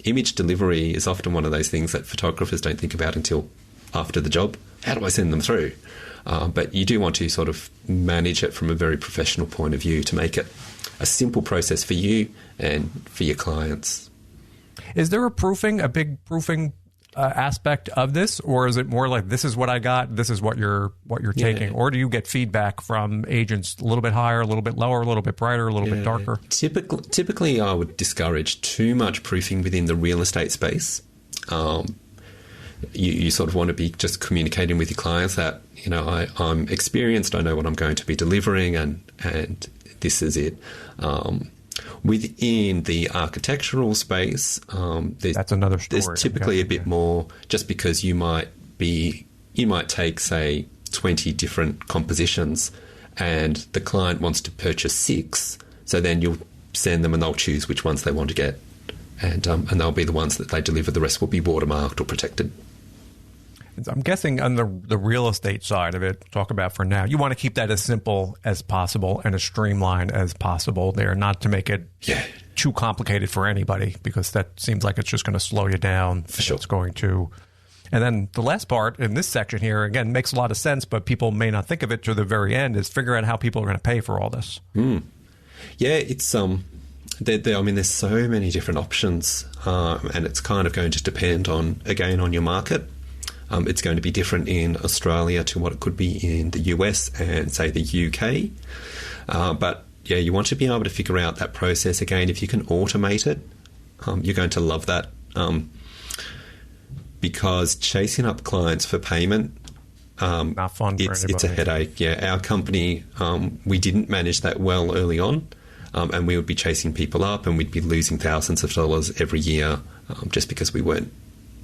Image delivery is often one of those things that photographers don't think about until after the job. How do I send them through? But you do want to sort of manage it from a very professional point of view to make it a simple process for you and for your clients. Is there a big proofing aspect of this, or is it more like, this is what I got, this is what you're taking, or do you get feedback from agents a little bit higher, a little bit lower, a little bit brighter, a little bit darker? Typically, I would discourage too much proofing within the real estate space. You sort of want to be just communicating with your clients that I'm experienced, I know what I'm going to be delivering, and this is it. Within the architectural space, that's another story. There's typically a bit more, just because you might take, say, 20 different compositions, and the client wants to purchase 6. So then you'll send them, and they'll choose which ones they want to get, and they'll be the ones that they deliver. The rest will be watermarked or protected. I'm guessing on the real estate side of it, talk about for now, you want to keep that as simple as possible and as streamlined as possible there, not to make it too complicated for anybody, because that seems like it's just going to slow you down. For sure. It's going to. And then the last part in this section here, again, makes a lot of sense, but people may not think of it to the very end, is figure out how people are going to pay for all this. Yeah, it's there's so many different options, and it's kind of going to depend on your market. It's going to be different in Australia to what it could be in the US and, say, the UK. But, yeah, you want to be able to figure out that process. Again, if you can automate it, you're going to love that, because chasing up clients for payment, not fun for anybody. It's a headache. Yeah, our company, we didn't manage that well early on, and we would be chasing people up, and we'd be losing thousands of dollars every year just because we weren't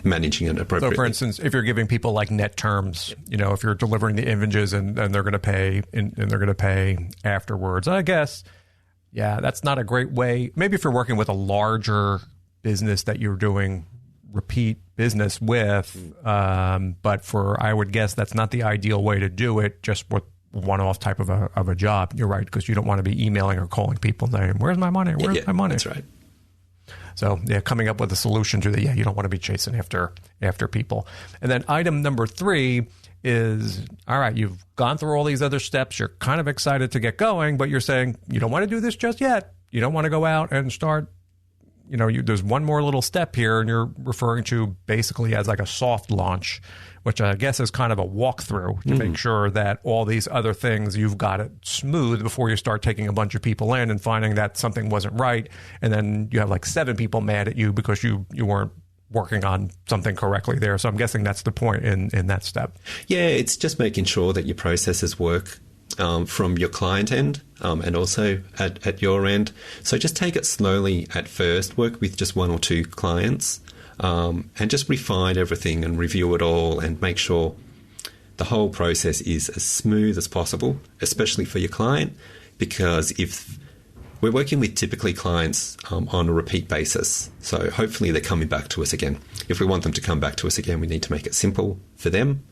managing it appropriately. So, for instance, if you're giving people like net terms, if you're delivering the images and they're going to pay and they're going to pay afterwards, I guess, that's not a great way. Maybe if you're working with a larger business that you're doing repeat business with, but I would guess that's not the ideal way to do it, just with one-off type of a job. You're right, because you don't want to be emailing or calling people saying, "Where's my money? Where's my money?" That's right. So, coming up with a solution to you don't want to be chasing after people. And then item number 3 is, all right, you've gone through all these other steps. You're kind of excited to get going, but you're saying you don't want to do this just yet. You don't want to go out and start, there's one more little step here, and you're referring to basically as like a soft launch, which I guess is kind of a walkthrough to make sure that all these other things, you've got it smooth before you start taking a bunch of people in and finding that something wasn't right. And then you have like 7 people mad at you because you weren't working on something correctly there. So I'm guessing that's the point in that step. Yeah, it's just making sure that your processes work from your client end and also at your end. So just take it slowly at first, work with just 1 or 2 clients, and just refine everything and review it all and make sure the whole process is as smooth as possible, especially for your client, because if we're working with typically clients on a repeat basis, so hopefully they're coming back to us again. If we want them to come back to us again, we need to make it simple for them.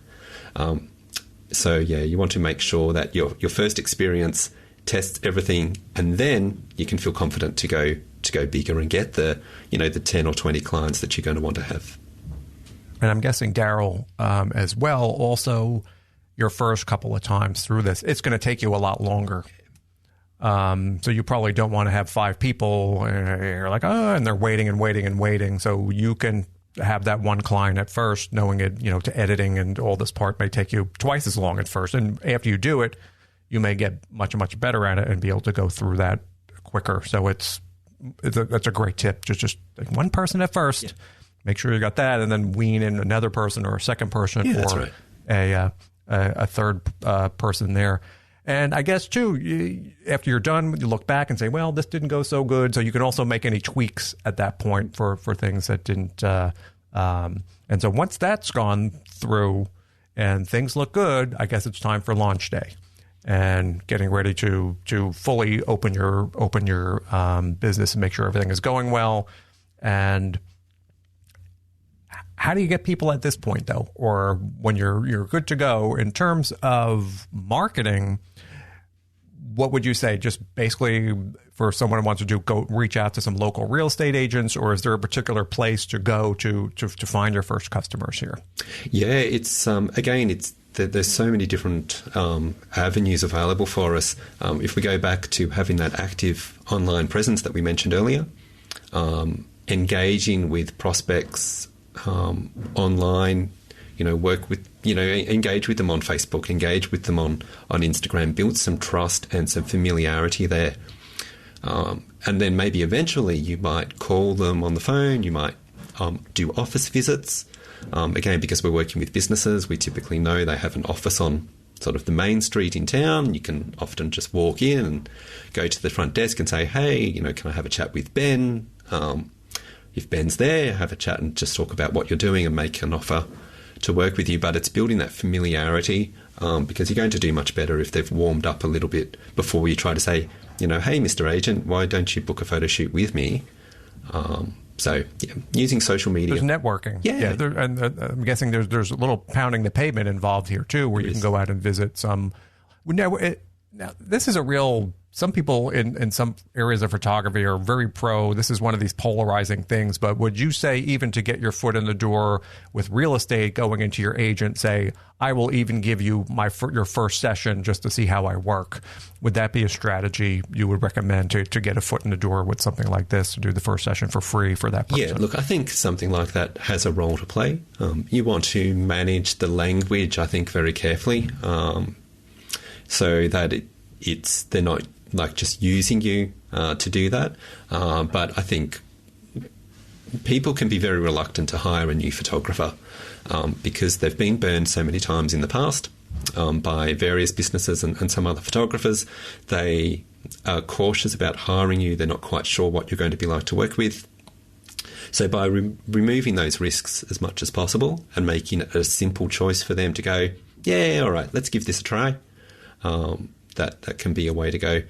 So, you want to make sure that your first experience tests everything, and then you can feel confident to go bigger and get the 10 or 20 clients that you're going to want to have. And I'm guessing, Darryl, as well, also your first couple of times through this, it's going to take you a lot longer. So you probably don't want to have 5 people, and you're like, and they're waiting and waiting and waiting. So you can have that one client at first, knowing it, to editing and all this part may take you twice as long at first. And after you do it, you may get much, much better at it and be able to go through that quicker. So that's a great tip. Just like one person at first, make sure you got that, and then wean in another person or a second person or a third person there. And I guess, too, after you're done, you look back and say, well, this didn't go so good. So you can also make any tweaks at that point for things that didn't. And so once that's gone through and things look good, I guess it's time for launch day and getting ready to fully open your business and make sure everything is going well. And how do you get people at this point, though, or when you're good to go in terms of marketing? What would you say? Just basically for someone who wants to go reach out to some local real estate agents, or is there a particular place to go to find your first customers here? Yeah, it's there's so many different avenues available for us. If we go back to having that active online presence that we mentioned earlier, engaging with prospects online, work with, engage with them on Facebook, engage with them on Instagram, build some trust and some familiarity there. And then maybe eventually you might call them on the phone, you might do office visits. Again, because we're working with businesses, we typically know they have an office on sort of the main street in town. You can often just walk in and go to the front desk and say, hey, can I have a chat with Ben? If Ben's there, have a chat and just talk about what you're doing and make an offer to work with you. But it's building that familiarity, because you're going to do much better if they've warmed up a little bit before you try to say, hey, Mr. Agent, why don't you book a photo shoot with me? So, using social media. There's networking. Yeah. And I'm guessing there's a little pounding the pavement involved here, too, where you can go out and visit some. Now, this is a real. Some people in some areas of photography are very pro. This is one of these polarizing things. But would you say, even to get your foot in the door with real estate, going into your agent, say, I will even give you your first session just to see how I work? Would that be a strategy you would recommend to get a foot in the door with something like this, to do the first session for free for that person? Yeah, look, I think something like that has a role to play. You want to manage the language, I think, very carefully, so that they're not like just using you to do that. But I think people can be very reluctant to hire a new photographer because they've been burned so many times in the past by various businesses and some other photographers. They are cautious about hiring you. They're not quite sure what you're going to be like to work with. So by removing those risks as much as possible and making it a simple choice for them to go, yeah, all right, let's give this a try. That can be a way to go.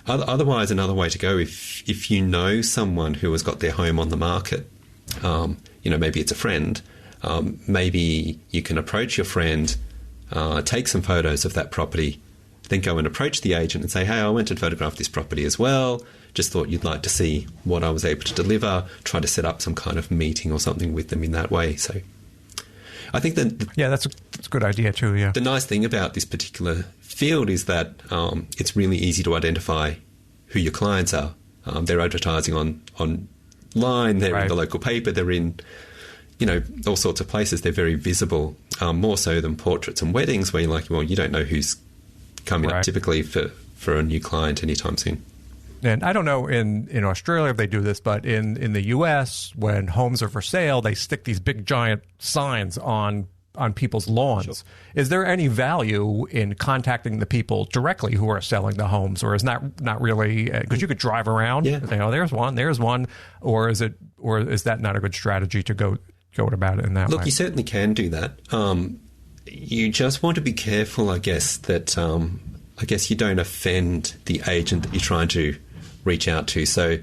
Otherwise, another way to go, if you know someone who has got their home on the market, maybe it's a friend, maybe you can approach your friend, take some photos of that property, then go and approach the agent and say, hey, I went and photographed this property as well. Just thought you'd like to see what I was able to deliver. Try to set up some kind of meeting or something with them in that way. So I think that... that's a good idea too, yeah. The nice thing about this particular field is that it's really easy to identify who your clients are. They're advertising online, they're in the local paper, they're in, all sorts of places. They're very visible, more so than portraits and weddings where you're like, well, you don't know who's coming up typically for a new client anytime soon. And I don't know in Australia if they do this, but in the U.S., when homes are for sale, they stick these big giant signs on people's lawns. Sure. Is there any value in contacting the people directly who are selling the homes, or is not really? Because you could drive around, and say, "Oh, there's one," or is that not a good strategy to go about it in that way? Look, you certainly can do that. You just want to be careful, I guess, that you don't offend the agent that you're trying to reach out to. So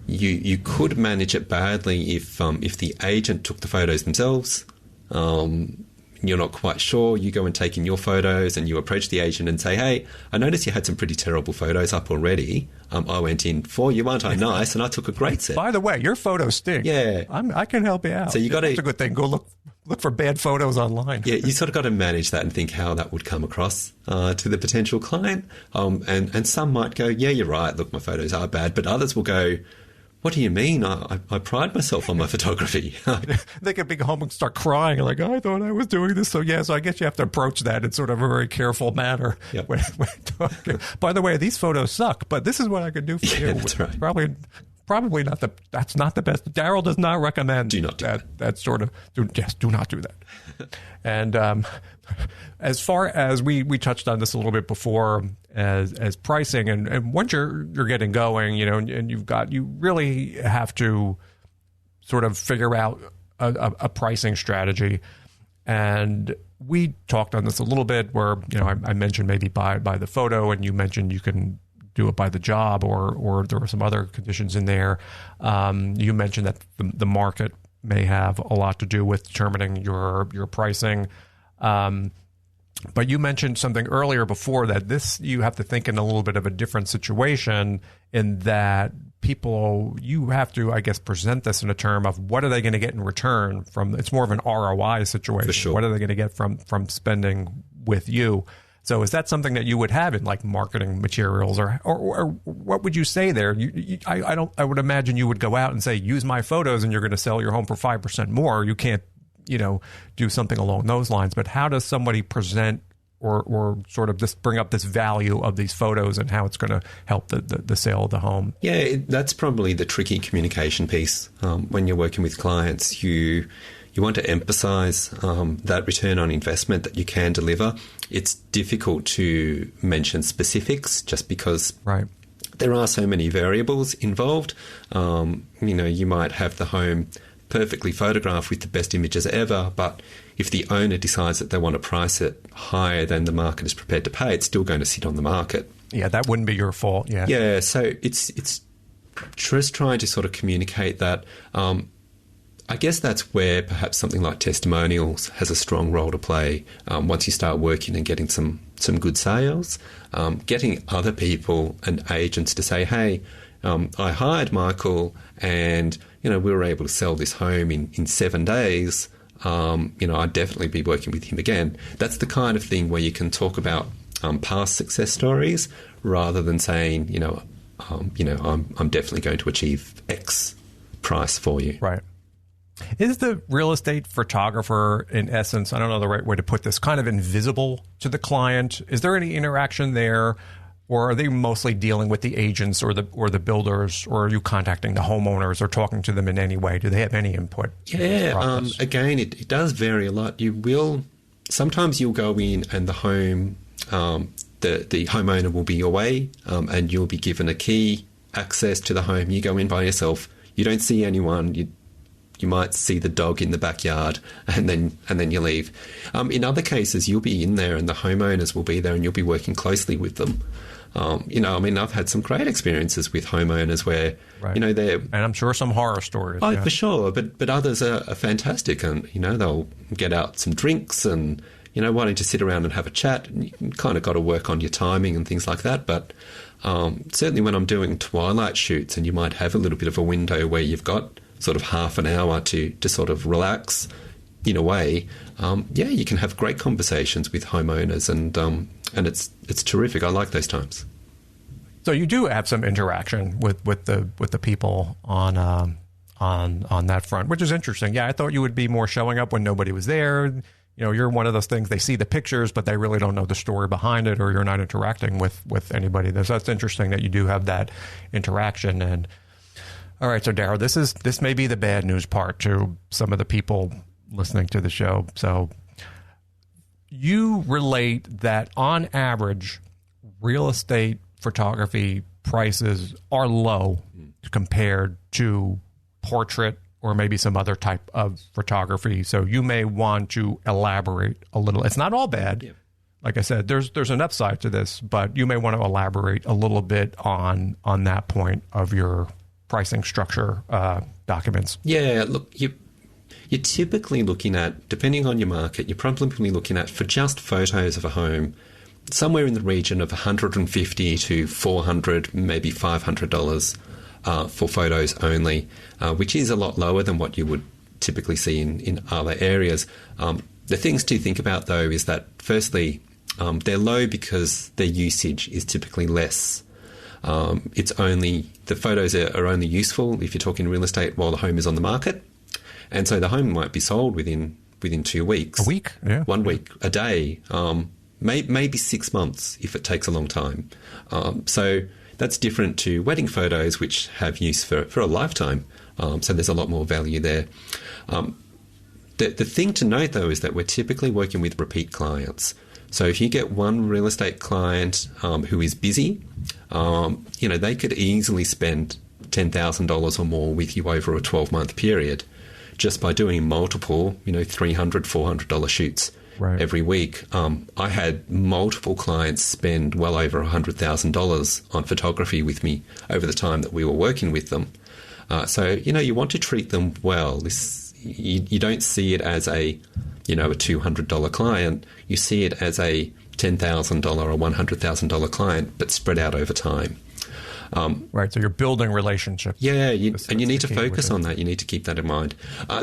you could manage it badly if the agent took the photos themselves. You're not quite sure, you go and take in your photos and you approach the agent and say, hey, I noticed you had some pretty terrible photos up already. I went in for you, aren't I nice? And I took a great set. By the way, your photos stink. Yeah. I can help you out. So you got to... That's a good thing. Go look for bad photos online. Yeah, you sort of got to manage that and think how that would come across to the potential client. And some might go, yeah, you're right, look, my photos are bad. But others will go, what do you mean? I pride myself on my photography. They could be home and start crying, like, I thought I was doing this. So I guess you have to approach that in sort of a very careful manner. Yep. When talking. By the way, these photos suck, but this is what I could do for you. Yeah, that's right. Probably not that's not the best. Darryl does not recommend do not do that sort of, do not do that. And as far as we touched on this a little bit before, as pricing and once you're getting going, and you really have to sort of figure out a pricing strategy. And we talked on this a little bit where, I mentioned maybe by the photo, and you mentioned you can do it by the job, or there were some other conditions in there. You mentioned that the market may have a lot to do with determining your pricing. But you mentioned something earlier before that you have to think in a little bit of a different situation, in that you have to, I guess, present this in a term of what are they going to get in return from. It's more of an ROI situation. For sure. What are they going to get from spending with you? So is that something that you would have in like marketing materials, or what would you say there? I would imagine you would go out and say, use my photos and you're going to sell your home for 5% more. You can't, do something along those lines. But how does somebody present or sort of just bring up this value of these photos and how it's going to help the sale of the home? Yeah, that's probably the tricky communication piece. When you're working with clients, you you want to emphasise that return on investment that you can deliver. It's difficult to mention specifics just because there are so many variables involved. You might have the home perfectly photographed with the best images ever, but if the owner decides that they want to price it higher than the market is prepared to pay, it's still going to sit on the market. Yeah, that wouldn't be your fault. Yeah. Yeah, so it's just trying to sort of communicate that. I guess that's where perhaps something like testimonials has a strong role to play. Once you start working and getting some good sales, getting other people and agents to say, hey, I hired Michael and, we were able to sell this home in 7 days. I'd definitely be working with him again. That's the kind of thing where you can talk about past success stories rather than saying, I'm definitely going to achieve X price for you. Right. Is the real estate photographer, in essence, I don't know the right way to put this, kind of invisible to the client? Is there any interaction there, or are they mostly dealing with the agents or the builders, or are you contacting the homeowners or talking to them in any way? Do they have any input? Yeah, again, it does vary a lot. Sometimes you'll go in and the home, the homeowner will be away, and you'll be given a key access to the home. You go in by yourself. You don't see anyone. You might see the dog in the backyard and then you leave. In other cases, you'll be in there and the homeowners will be there and you'll be working closely with them. I've had some great experiences with homeowners where, they're... And I'm sure some horror stories. Oh, yeah. For sure. But others are fantastic and, they'll get out some drinks and, wanting to sit around and have a chat. And you kind of got to work on your timing and things like that. But certainly when I'm doing twilight shoots and you might have a little bit of a window where you've got sort of half an hour to sort of relax in a way, you can have great conversations with homeowners and it's terrific. I like those times. So you do have some interaction with the people on that front, which is interesting. Yeah, I thought you would be more showing up when nobody was there. You're one of those things, they see the pictures, but they really don't know the story behind it, or you're not interacting with anybody. That's interesting that you do have that interaction. And all right, so Darryl, this may be the bad news part to some of the people listening to the show. So you relate that on average, real estate photography prices are low compared to portrait or maybe some other type of photography. So you may want to elaborate a little. It's not all bad. Yeah. Like I said, there's an upside to this, but you may want to elaborate a little bit on that point of your pricing structure documents. Yeah, look, you're typically looking at, depending on your market, you're probably looking at, for just photos of a home, somewhere in the region of $150 to $400, maybe $500 for photos only, which is a lot lower than what you would typically see in other areas. The things to think about, though, is that firstly, they're low because their usage is typically less. The photos are only useful if you're talking real estate while the home is on the market. And so the home might be sold within 2 weeks. A week? Yeah. 1 week, a day, maybe 6 months if it takes a long time. So that's different to wedding photos, which have use for a lifetime. So there's a lot more value there. The thing to note, though, is that we're typically working with repeat clients. So if you get one real estate client who is busy, they could easily spend $10,000 or more with you over a 12-month period just by doing multiple, $300, $400 shoots every week. I had multiple clients spend well over $100,000 on photography with me over the time that we were working with them. So you want to treat them well. You don't see it as a $200 client. You see it as a $10,000 or $100,000 client, but spread out over time. Right, so you're building relationships. Yeah, and you need to focus on that. You need to keep that in mind.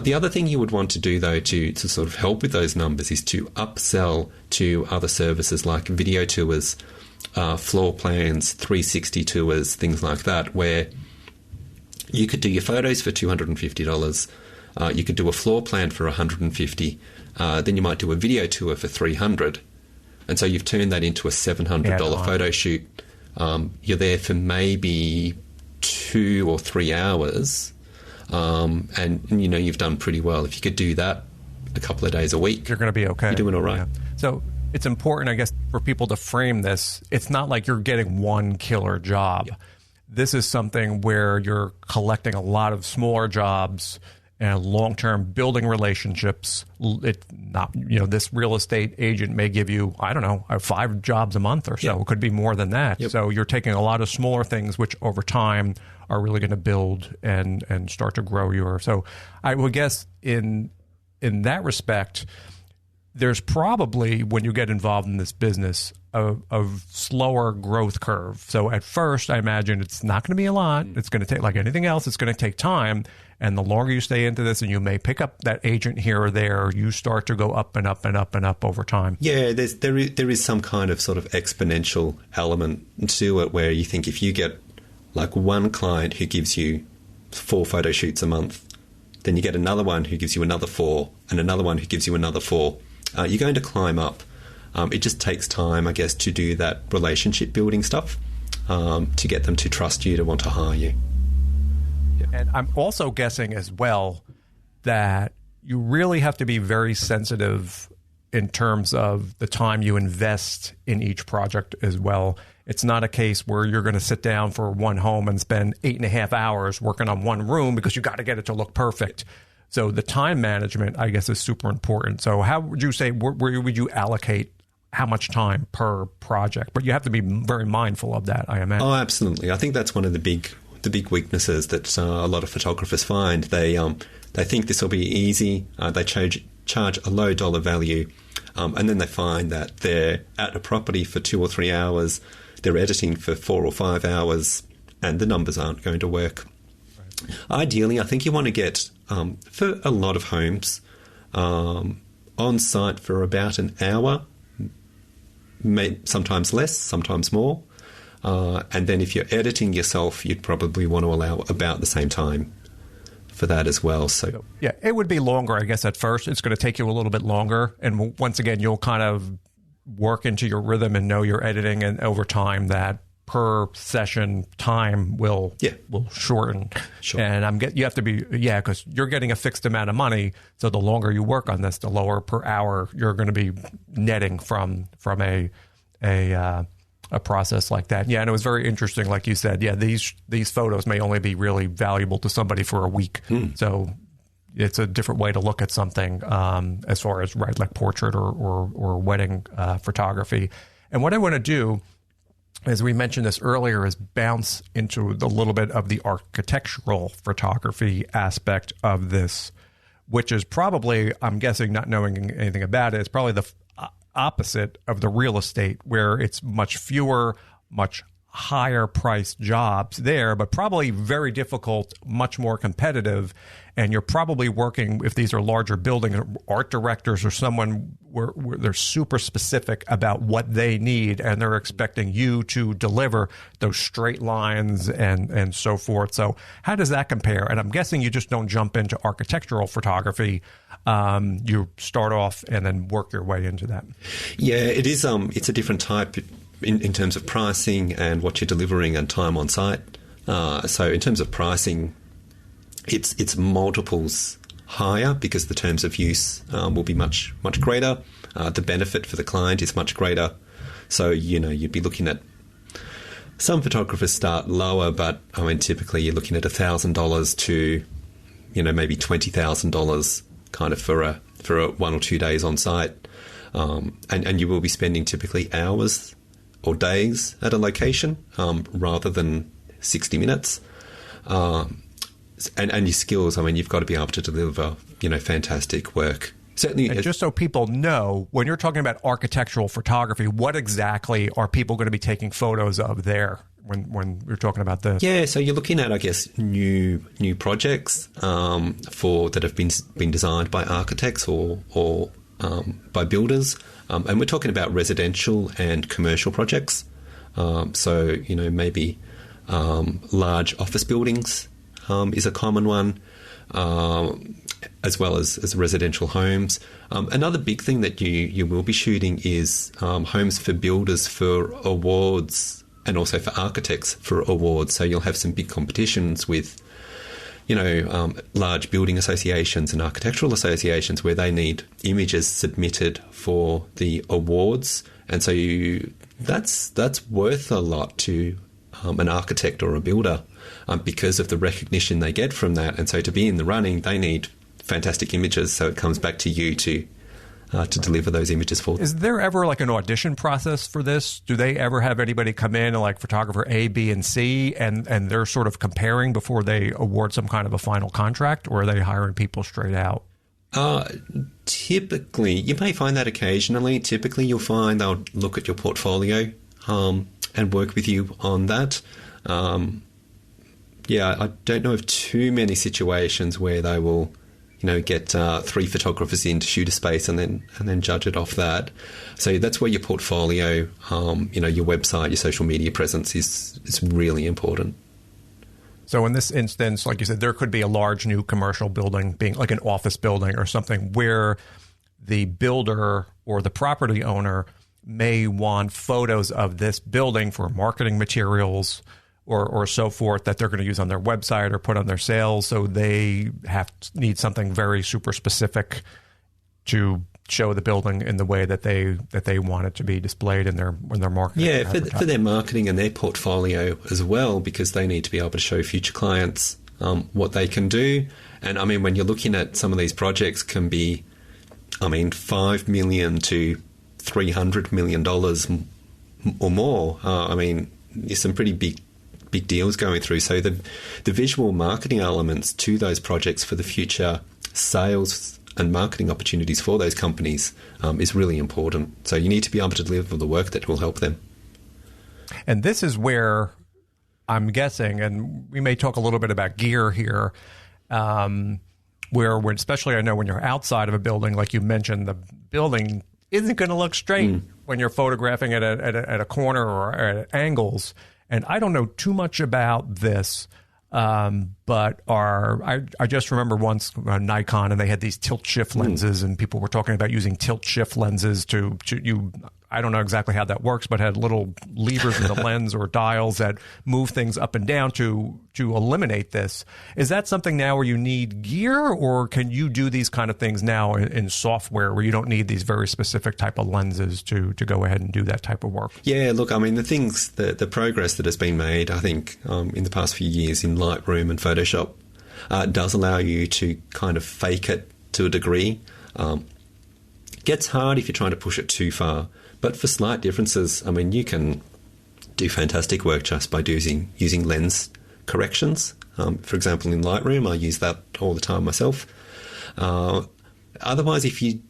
The other thing you would want to do, though, to sort of help with those numbers is to upsell to other services like video tours, floor plans, 360 tours, things like that, where you could do your photos for $250. You could do a floor plan for $150. Then you might do a video tour for $300. And so you've turned that into a $700 photo shoot. You're there for maybe 2 or 3 hours, and you've done pretty well. If you could do that a couple of days a week, you're going to be okay. You're doing all right. Yeah. So it's important, I guess, for people to frame this. It's not like you're getting one killer job. Yeah. This is something where you're collecting a lot of smaller jobs and long-term building relationships. It's not, this real estate agent may give you, 5 jobs a month or so. Yep. It could be more than that. Yep. So you're taking a lot of smaller things, which over time are really going to build and start to grow your. So I would guess in that respect, there's probably, when you get involved in this business, a slower growth curve. So at first, I imagine it's not going to be a lot. It's going to take, like anything else, it's going to take time. And the longer you stay into this, and you may pick up that agent here or there, you start to go up and up and up and up over time. Yeah, there is some kind of sort of exponential element to it, where you think if you get like one client who gives you 4 photo shoots a month, then you get another one who gives you another 4, and another one who gives you another 4. You're going to climb up. It just takes time, I guess, to do that relationship building stuff, to get them to trust you, to want to hire you. Yeah. And I'm also guessing as well that you really have to be very sensitive in terms of the time you invest in each project as well. It's not a case where you're going to sit down for one home and spend 8.5 hours working on one room because you got to get it to look perfect. So the time management, I guess, is super important. So how would you say, where would you allocate how much time per project? But you have to be very mindful of that, I imagine. Oh, absolutely. I think that's one of the big weaknesses that a lot of photographers find. They think this will be easy. They charge a low dollar value, and then they find that they're at a property for 2 or 3 hours, they're editing for 4 or 5 hours, and the numbers aren't going to work. Right. Ideally, I think you want to get, for a lot of homes, on site for about an hour, sometimes less, sometimes more. And then if you're editing yourself, you'd probably want to allow about the same time for that as well. So yeah, it would be longer, I guess, at first. It's going to take you a little bit longer. And once again, you'll kind of work into your rhythm and know you're editing. And over time, that per session time will shorten. Sure. And you have to be, because you're getting a fixed amount of money. So the longer you work on this, the lower per hour you're going to be netting from a process like that. Yeah, and it was very interesting, like you said. Yeah, these photos may only be really valuable to somebody for a week. So it's a different way to look at something as far as like portrait or wedding photography. And what I want to do, as we mentioned this earlier, is bounce into a little bit of the architectural photography aspect of this, which is probably, I'm guessing, not knowing anything about it, it's probably the opposite of the real estate, where it's much fewer, much higher priced jobs there, but probably very difficult, much more competitive. And you're probably working, if these are larger buildings, art directors or someone where they're super specific about what they need, and they're expecting you to deliver those straight lines and so forth. So how does that compare? And I'm guessing you just don't jump into architectural photography. You start off and then work your way into that. Yeah, it is. It's a different type in terms of pricing and what you're delivering and time on site. So in terms of pricing, it's multiples higher because the terms of use will be much greater. The benefit for the client is much greater. So, you'd be looking at, some photographers start lower, but I mean, typically you're looking at $1,000 to, maybe $20,000 kind of for a 1 or 2 days on site. And you will be spending typically hours or days at a location rather than 60 minutes. And your skills, I mean, you've got to be able to deliver, fantastic work. Certainly. And just so people know, when you're talking about architectural photography, what exactly are people going to be taking photos of there when you're talking about this? Yeah, so you're looking at, I guess, new projects that have been designed by architects or by builders. And we're talking about residential and commercial projects. So, maybe large office buildings is a common one, as well as residential homes. Another big thing that you will be shooting is homes for builders for awards and also for architects for awards. So you'll have some big competitions with, large building associations and architectural associations where they need images submitted for the awards, and so that's worth a lot to an architect or a builder because of the recognition they get from that. And so to be in the running, they need fantastic images. So it comes back to you to deliver those images for them. Is there ever like an audition process for this? Do they ever have anybody come in, like photographer A, B, and C, and they're sort of comparing before they award some kind of a final contract, or are they hiring people straight out? Typically, you may find that occasionally. Typically, you'll find they'll look at your portfolio and work with you on that. I don't know of too many situations where they will, get 3 photographers in to shoot a space and then judge it off that. So that's where your portfolio, your website, your social media presence is really important. So in this instance, like you said, there could be a large new commercial building being like an office building or something where the builder or the property owner may want photos of this building for marketing materials or so forth that they're going to use on their website or put on their sales. So they need something very super specific to show the building in the way that they want it to be displayed in their marketing. Yeah, for their marketing and their portfolio as well, because they need to be able to show future clients what they can do. And I mean, when you're looking at some of these projects, can be, $5 million to $300 million or more. There's some pretty big deals going through. So the visual marketing elements to those projects for the future sales and marketing opportunities for those companies is really important. So you need to be able to deliver the work that will help them. And this is where I'm guessing, and we may talk a little bit about gear here, where especially I know when you're outside of a building, like you mentioned, the building isn't going to look straight when you're photographing it at a corner or at angles. And I don't know too much about this, but I just remember once Nikon, and they had these tilt shift lenses, and people were talking about using tilt shift lenses to I don't know exactly how that works, but had little levers in the lens or dials that move things up and down to eliminate this. Is that something now where you need gear, or can you do these kind of things now in software where you don't need these very specific type of lenses to go ahead and do that type of work? Yeah, look, the progress that has been made, I think, in the past few years in Lightroom and Photoshop does allow you to kind of fake it to a degree. Gets hard if you're trying to push it too far. But for slight differences, you can do fantastic work just by using lens corrections. For example, in Lightroom, I use that all the time myself. Otherwise, if you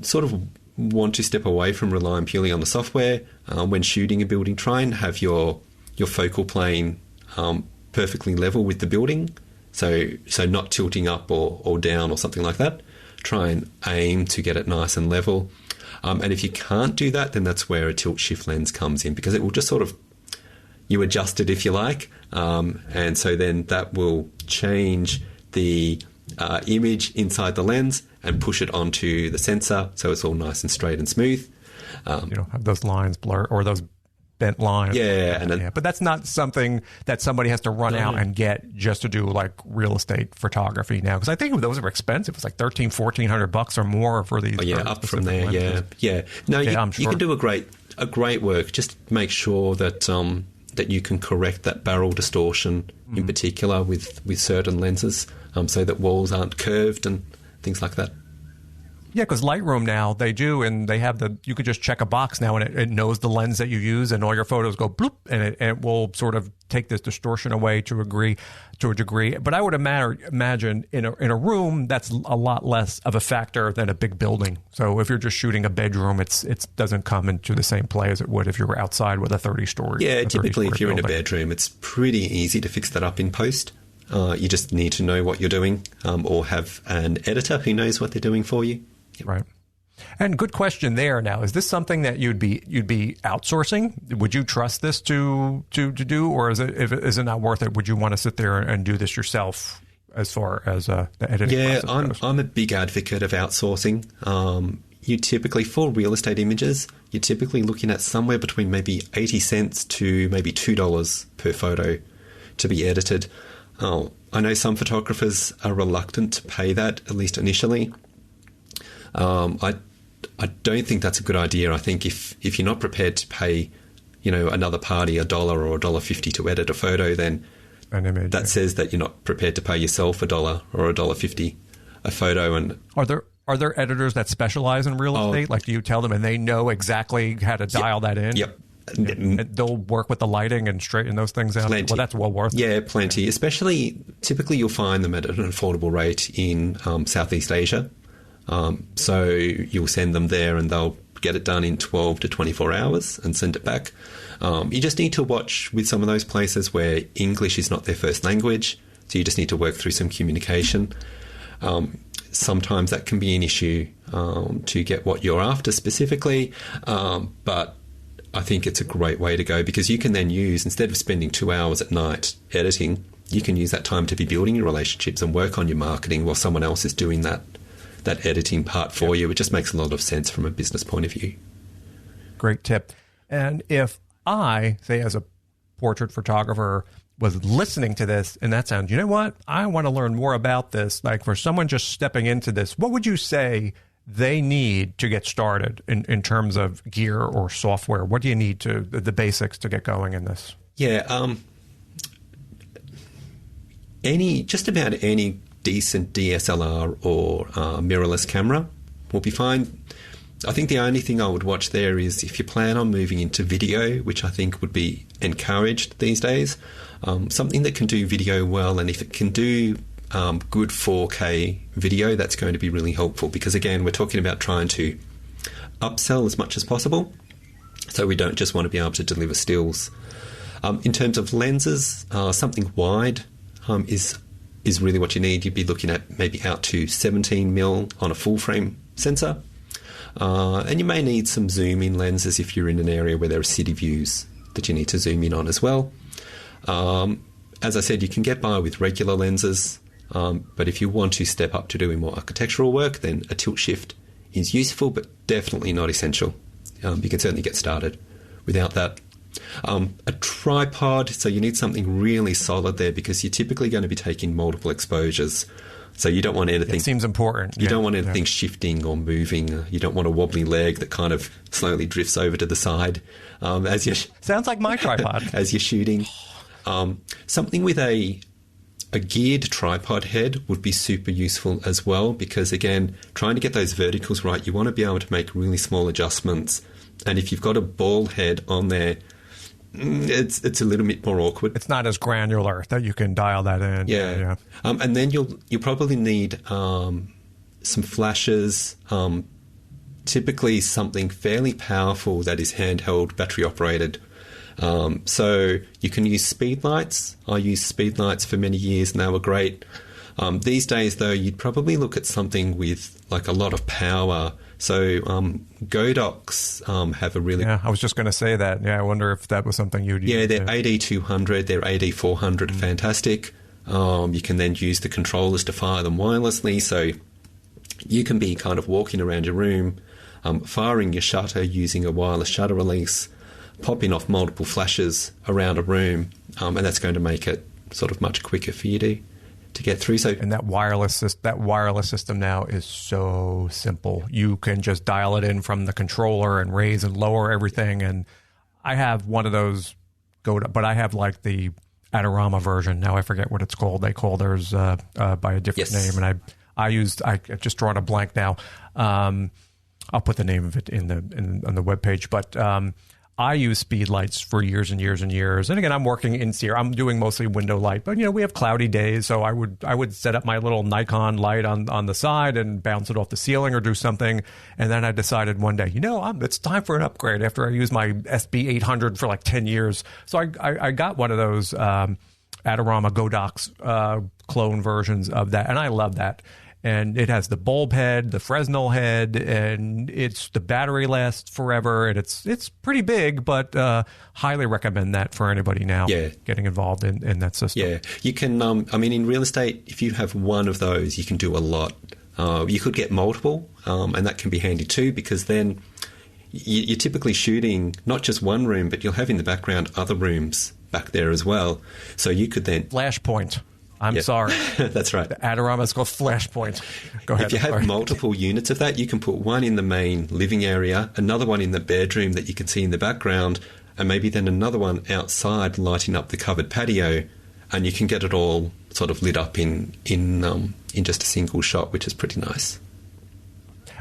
sort of want to step away from relying purely on the software, when shooting a building, try and have your focal plane perfectly level with the building. So not tilting up or down or something like that. Try and aim to get it nice and level. And if you can't do that, then that's where a tilt shift lens comes in, because it will just sort of, you adjust it if you like, and so then that will change the image inside the lens and push it onto the sensor, so it's all nice and straight and smooth. You don't have those lines blur or those bent lines. Yeah, but that's not something that somebody has to run out and get just to do like real estate photography now. Because I think those are expensive. It's like $1,400 or more for these. Oh, yeah, up from there. Lenses. Yeah. No, I'm sure. You can do a great work. Just make sure that that you can correct that barrel distortion in particular with certain lenses, so that walls aren't curved and things like that. Yeah, because Lightroom now, they do, and they have you could just check a box now, and it knows the lens that you use, and all your photos go bloop, and it will sort of take this distortion away to a degree. But I would imagine in a room, that's a lot less of a factor than a big building. So if you're just shooting a bedroom, it doesn't come into the same play as it would if you were outside with a 30-story. Yeah, typically if you're in a bedroom, it's pretty easy to fix that up in post. You just need to know what you're doing, or have an editor who knows what they're doing for you. Right. And good question there. Now, is this something that you'd be outsourcing? Would you trust this to do, or is it not worth it? Would you want to sit there and do this yourself as far as the editing? Yeah, process goes? I'm a big advocate of outsourcing. You typically, for real estate images, you're typically looking at somewhere between maybe 80 cents to maybe $2 per photo to be edited. I know some photographers are reluctant to pay that, at least initially. I don't think that's a good idea. I think if you're not prepared to pay, another party $1 or $1.50 to edit a photo, then that says that you're not prepared to pay yourself $1 or $1.50 a photo. And are there editors that specialize in real estate? Like, do you tell them and they know exactly how to dial that in? Yep. And they'll work with the lighting and straighten those things out. Plenty. Well, that's well worth it. Yeah, plenty. Especially, typically you'll find them at an affordable rate in Southeast Asia. So you'll send them there and they'll get it done in 12 to 24 hours and send it back. You just need to watch with some of those places where English is not their first language. So you just need to work through some communication. Sometimes that can be an issue to get what you're after specifically. But I think it's a great way to go because you can then use, instead of spending 2 hours at night editing, you can use that time to be building your relationships and work on your marketing while someone else is doing that editing part for you. It just makes a lot of sense from a business point of view. Great tip. And if I, say as a portrait photographer, was listening to this and that sounds, you know what, I want to learn more about this. Like for someone just stepping into this, what would you say they need to get started in terms of gear or software? What do you need to, the basics to get going in this? Yeah. Just about any decent DSLR or mirrorless camera will be fine. I think the only thing I would watch there is if you plan on moving into video, which I think would be encouraged these days, something that can do video well, and if it can do good 4K video, that's going to be really helpful because, again, we're talking about trying to upsell as much as possible, so we don't just want to be able to deliver stills. In terms of lenses, something wide is really what you need. You'd be looking at maybe out to 17mm on a full-frame sensor. And you may need some zoom-in lenses if you're in an area where there are city views that you need to zoom in on as well. As I said, you can get by with regular lenses, but if you want to step up to doing more architectural work, then a tilt shift is useful, but definitely not essential. You can certainly get started without that. A tripod, so you need something really solid there because you're typically going to be taking multiple exposures. So you don't want anything... It seems important. You don't want anything shifting or moving. You don't want a wobbly leg that kind of slowly drifts over to the side as you're... Sounds like my tripod. As you're shooting. Something with a geared tripod head would be super useful as well because, again, trying to get those verticals right, you want to be able to make really small adjustments. And if you've got a ball head on there, it's a little bit more awkward. It's not as granular that you can dial that in. Yeah. And then you'll probably need some flashes, typically something fairly powerful that is handheld, battery operated. So you can use speed lights. I used speed lights for many years and they were great. These days, though, you'd probably look at something with like a lot of power. So Godox have a really... Yeah, I was just going to say that. Yeah, I wonder if that was something you'd use. Yeah, their AD200, their AD400 are fantastic. You can then use the controllers to fire them wirelessly. So you can be kind of walking around your room, firing your shutter using a wireless shutter release, popping off multiple flashes around a room, and that's going to make it sort of much quicker for you to get through. So, and that wireless system now is so simple. You can just dial it in from the controller and raise and lower everything. And I have one of those but I have like the Adorama version. Now I forget what it's called. They call theirs by a different name. And I just drawn a blank now. I'll put the name of it on the webpage. But I use speed lights for years and years and years. And again, I'm working in Sierra. I'm doing mostly window light, but we have cloudy days. So I would set up my little Nikon light on the side and bounce it off the ceiling or do something. And then I decided one day, it's time for an upgrade after I used my SB 800 for like 10 years. So I got one of those Adorama Godox clone versions of that. And I love that. And it has the bulb head, the Fresnel head, and the battery lasts forever. And it's pretty big, but highly recommend that for anybody now getting involved in that system. Yeah, you can. In real estate, if you have one of those, you can do a lot. You could get multiple, and that can be handy too, because then you're typically shooting not just one room, but you'll have in the background other rooms back there as well. So you could then Flashpoint. I'm sorry. That's right. The Adorama is called Flashpoint. Go ahead. If you have multiple units of that, you can put one in the main living area, another one in the bedroom that you can see in the background, and maybe then another one outside lighting up the covered patio, and you can get it all sort of lit up in just a single shot, which is pretty nice.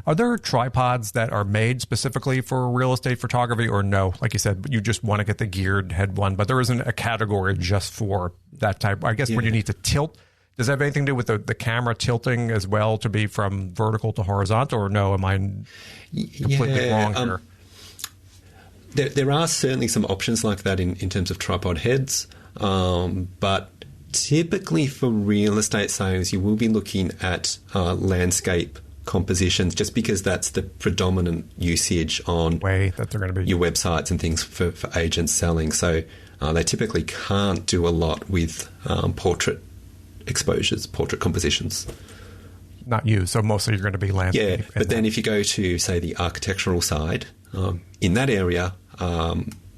Are there tripods that are made specifically for real estate photography, or no? Like you said, you just want to get the geared head one, but there isn't a category just for that type. I guess when you need to tilt, does that have anything to do with the camera tilting as well to be from vertical to horizontal, or no? Am I completely wrong here? There are certainly some options like that in terms of tripod heads, but typically for real estate sales, you will be looking at landscape compositions, just because that's the predominant usage on way that they're going to be your websites and things for agents selling. So they typically can't do a lot with portrait exposures, portrait compositions. Not you, so mostly you're going to be landscape. Yeah, but then if you go to, say, the architectural side, in that area,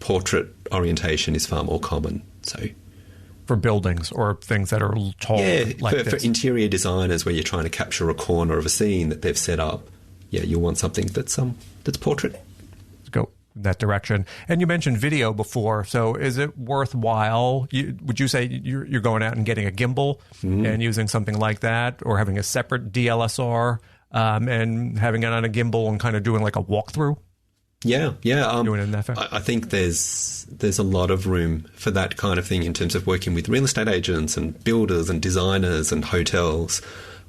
portrait orientation is far more common. So for buildings or things that are tall, for interior designers where you're trying to capture a corner of a scene that they've set up, you'll want something that's portrait. Let's go in that direction. And you mentioned video before, so is it worthwhile? Would you say you're going out and getting a gimbal and using something like that, or having a separate DLSR and having it on a gimbal and kind of doing like a walkthrough? Yeah. Doing it in that I think there's a lot of room for that kind of thing in terms of working with real estate agents and builders and designers and hotels.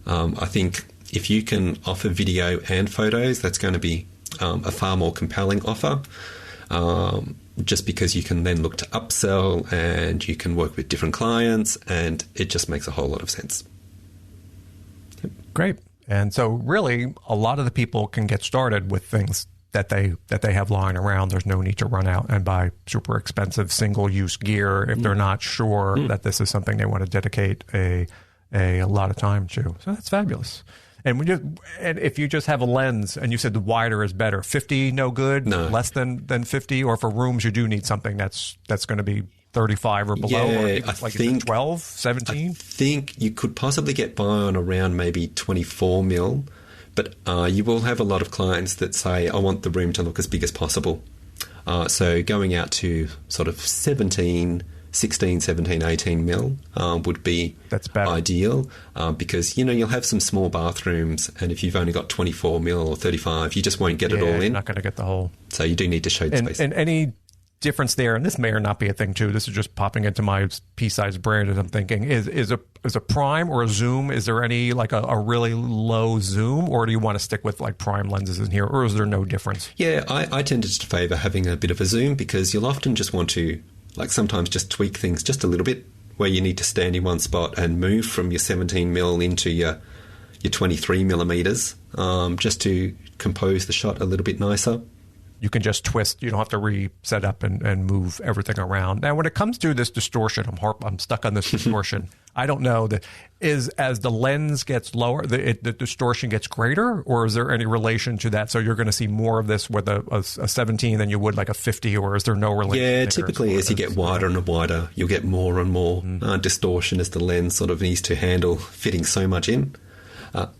I think if you can offer video and photos, that's going to be a far more compelling offer, just because you can then look to upsell and you can work with different clients, and it just makes a whole lot of sense. Yep. Great. And so really a lot of the people can get started with things that they have lying around. There's no need to run out and buy super expensive single-use gear if they're not sure that this is something they want to dedicate a lot of time to. So that's fabulous. And if you just have a lens, and you said the wider is better, 50 no good, no. Less than 50, or for rooms you do need something that's going to be 35 or below, or even, I think 12, 17? I think you could possibly get by on around maybe 24 mil. But you will have a lot of clients that say, I want the room to look as big as possible. So going out to sort of 16, 17, 18 mil would be ideal, because, you'll have some small bathrooms, and if you've only got 24 mil or 35, you just won't get it all in. You're not going to get the whole. So you do need to show the space. And any difference there, and this may or not be a thing too, this is just popping into my pea-sized brain as I'm thinking, is a prime or a zoom, is there any like a really low zoom, or do you want to stick with like prime lenses in here, or is there no difference? Yeah, I tend to favour having a bit of a zoom, because you'll often just want to sometimes just tweak things just a little bit, where you need to stand in one spot and move from your 17 mil into your 23 millimeters, just to compose the shot a little bit nicer. You can just twist. You don't have to reset up and move everything around. Now, when it comes to this distortion, I'm stuck on this distortion. I don't know that as the lens gets lower, the distortion gets greater, or is there any relation to that? So you're going to see more of this with a 17 than you would like a 50, or is there no relation? Yeah, typically as you get wider and wider, you'll get more and more distortion as the lens sort of needs to handle fitting so much in.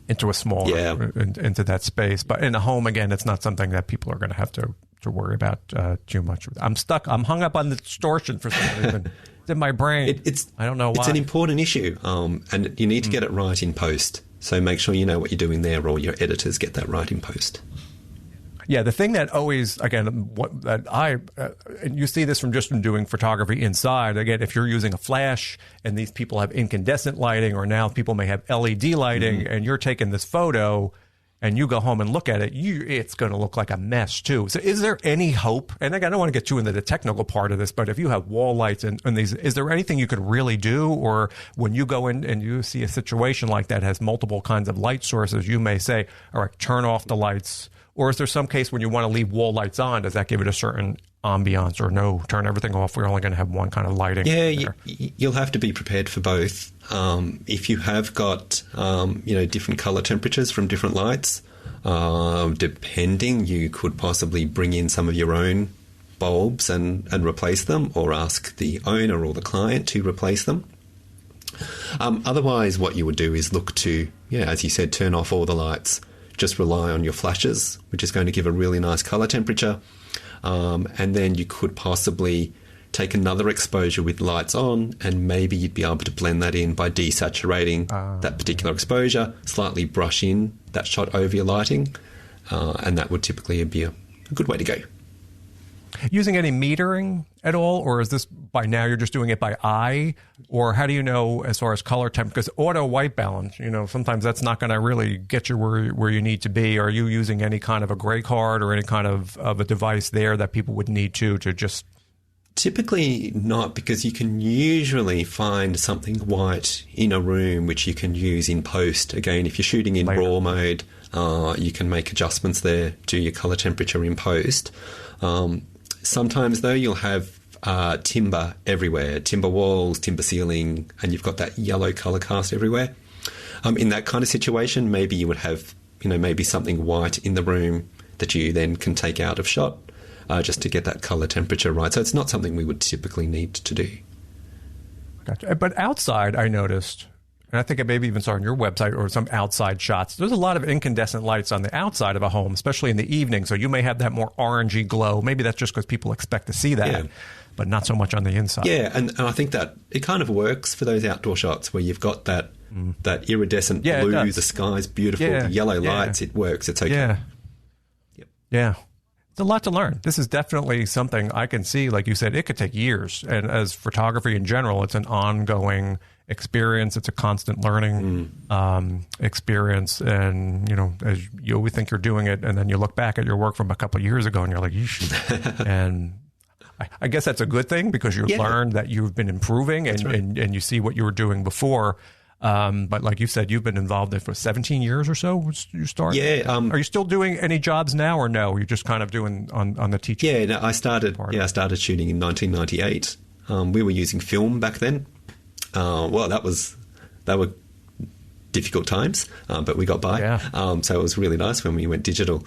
Into a smaller, into that space. But in a home, again, it's not something that people are going to have to worry about too much. I'm stuck. I'm hung up on the distortion for some reason. It's in my brain. I don't know why. It's an important issue, and you need to get it right in post. So make sure you know what you're doing there, or your editors get that right in post. Yeah, the thing that always, again, and you see this from doing photography inside. Again, if you're using a flash and these people have incandescent lighting, or now people may have LED lighting, and you're taking this photo and you go home and look at it, it's going to look like a mess too. So is there any hope? And again, I don't want to get too into the technical part of this, but if you have wall lights and these, is there anything you could really do? Or when you go in and you see a situation like that has multiple kinds of light sources, you may say, all right, turn off the lights. Or is there some case when you want to leave wall lights on, does that give it a certain ambiance, or no, turn everything off, we're only going to have one kind of lighting? Yeah, you'll have to be prepared for both. If you have got, different color temperatures from different lights, depending, you could possibly bring in some of your own bulbs and replace them, or ask the owner or the client to replace them. Otherwise, what you would do is look to, as you said, turn off all the lights. Just rely on your flashes, which is going to give a really nice colour temperature. And then you could possibly take another exposure with lights on, and maybe you'd be able to blend that in by desaturating that particular exposure, slightly brush in that shot over your lighting, and that would typically be a good way to go. Using any metering at all, or is this by now you're just doing it by eye, or how do you know as far as color temp? Because auto white balance, sometimes that's not going to really get you where you need to be. Are you using any kind of a gray card or any kind of a device there that people would need to just? Typically not, because you can usually find something white in a room which you can use in post. Again, if you're shooting in raw mode, you can make adjustments there to your color temperature in post. Sometimes, though, you'll have timber everywhere, timber walls, timber ceiling, and you've got that yellow colour cast everywhere. In that kind of situation, maybe you would have, maybe something white in the room that you then can take out of shot just to get that colour temperature right. So it's not something we would typically need to do. Gotcha. But outside, I noticed, and I think I maybe even saw on your website or some outside shots, there's a lot of incandescent lights on the outside of a home, especially in the evening. So you may have that more orangey glow. Maybe that's just because people expect to see that, but not so much on the inside. Yeah, and I think that it kind of works for those outdoor shots where you've got that iridescent blue, the sky's beautiful, the yellow lights, it works, it's okay. Yeah. It's a lot to learn. This is definitely something I can see, like you said, it could take years. And as photography in general, it's an ongoing experience. It's a constant learning experience. And, as you always think you're doing it, and then you look back at your work from a couple of years ago and you're like, yeesh. And I guess that's a good thing, because you've learned that you've been improving and you see what you were doing before. But like you said, you've been involved in it for 17 years or so. You started. Yeah. Are you still doing any jobs now, or no? You're just kind of doing on the teaching. Yeah. No, I started shooting in 1998. We were using film back then. They were difficult times, but we got by. Yeah. So it was really nice when we went digital.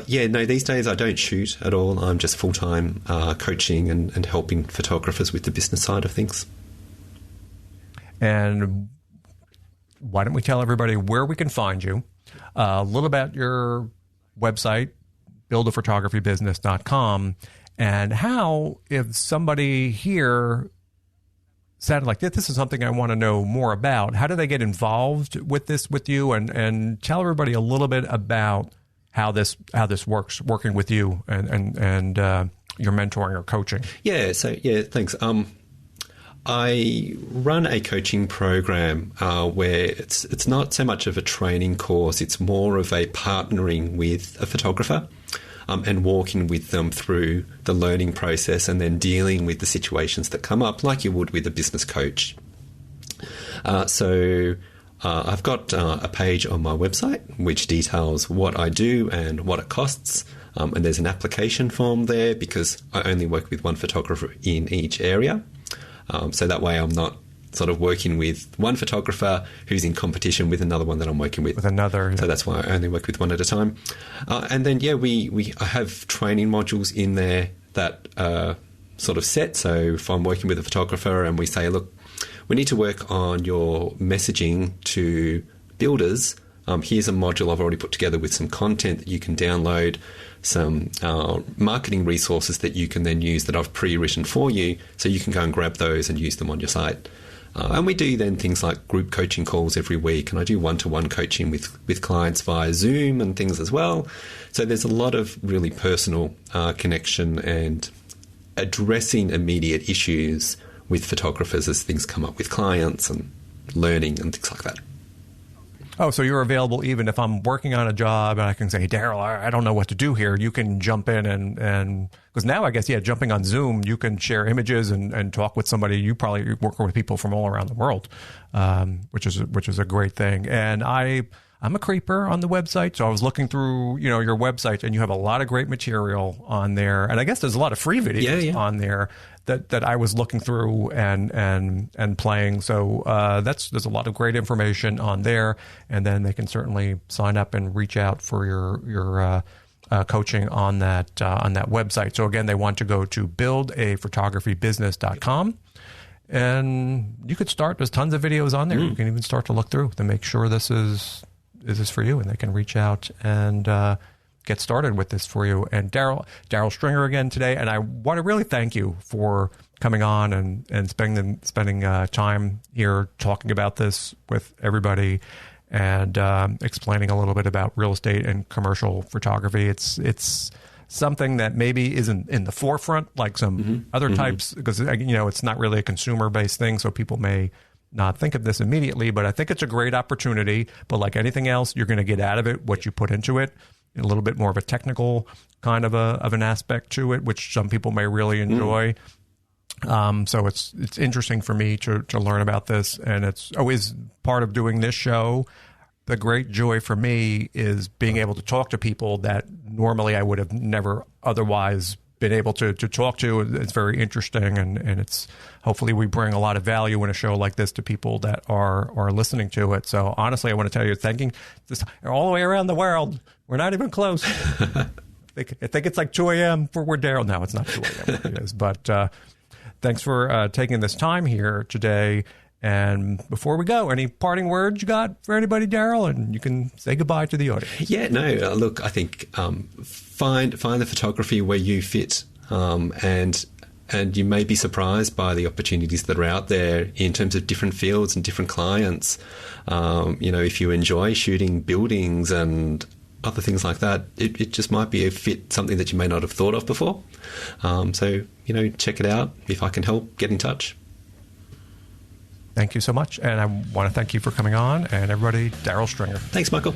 These days I don't shoot at all. I'm just full time coaching and helping photographers with the business side of things. And why don't we tell everybody where we can find you, a little about your website, buildaphotographybusiness.com, and how, if somebody here sounded like this is something I want to know more about, how do they get involved with this with you, and tell everybody a little bit about how this works, working with you and your mentoring or coaching. Thanks. I run a coaching program where it's not so much of a training course, it's more of a partnering with a photographer and walking with them through the learning process and then dealing with the situations that come up like you would with a business coach. So I've got a page on my website which details what I do and what it costs. And there's an application form there because I only work with one photographer in each area. So that way I'm not sort of working with one photographer who's in competition with another one that I'm working with. With another. Yeah. So that's why I only work with one at a time. And then, I have training modules in there that are sort of set. So if I'm working with a photographer and we say, look, we need to work on your messaging to builders, here's a module I've already put together with some content that you can download, some marketing resources that you can then use that I've pre-written for you, so you can go and grab those and use them on your site. And we do then things like group coaching calls every week, and I do one-to-one coaching with clients via Zoom and things as well. So there's a lot of really personal connection and addressing immediate issues with photographers as things come up with clients and learning and things like that. Oh, so you're available even if I'm working on a job and I can say, hey, Darryl, I don't know what to do here. You can jump in and because now I guess, jumping on Zoom, you can share images and talk with somebody. You probably work with people from all around the world, which is a great thing. And I'm a creeper on the website, so I was looking through, your website, and you have a lot of great material on there. And I guess there's a lot of free videos on there that I was looking through and playing. So there's a lot of great information on there. And then they can certainly sign up and reach out for your coaching on that website. So again, they want to go to buildaphotographybusiness.com. And you could start. There's tons of videos on there. You can even start to look through to make sure this is for you, and they can reach out and get started with this for you. And Darryl Stringer again today, and I want to really thank you for coming on and spending time here talking about this with everybody and explaining a little bit about real estate and commercial photography. It's something that maybe isn't in the forefront like some other types, because it's not really a consumer-based thing, so people may not think of this immediately, but I think it's a great opportunity. But like anything else, you're going to get out of it what you put into it. A little bit more of a technical kind of an aspect to it, which some people may really enjoy. So it's interesting for me to learn about this, and it's always part of doing this show. The great joy for me is being able to talk to people that normally I would have never otherwise been able to talk to. It's very interesting, and it's hopefully we bring a lot of value in a show like this to people that are listening to it. So honestly, I want to tell you, thanking this all the way around the world. We're not even close. I think it's like 2 a.m. for Darryl. No, it's not 2 a.m. It is, but thanks for taking this time here today. And before we go, any parting words you got for anybody, Darryl? And you can say goodbye to the audience. Yeah, no, look, I think find the photography where you fit, and you may be surprised by the opportunities that are out there in terms of different fields and different clients. If you enjoy shooting buildings and other things like that, it just might be a fit, something that you may not have thought of before. So check it out. If I can help, get in touch. Thank you so much. And I want to thank you for coming on. And everybody, Darryl Stringer. Thanks, Michael.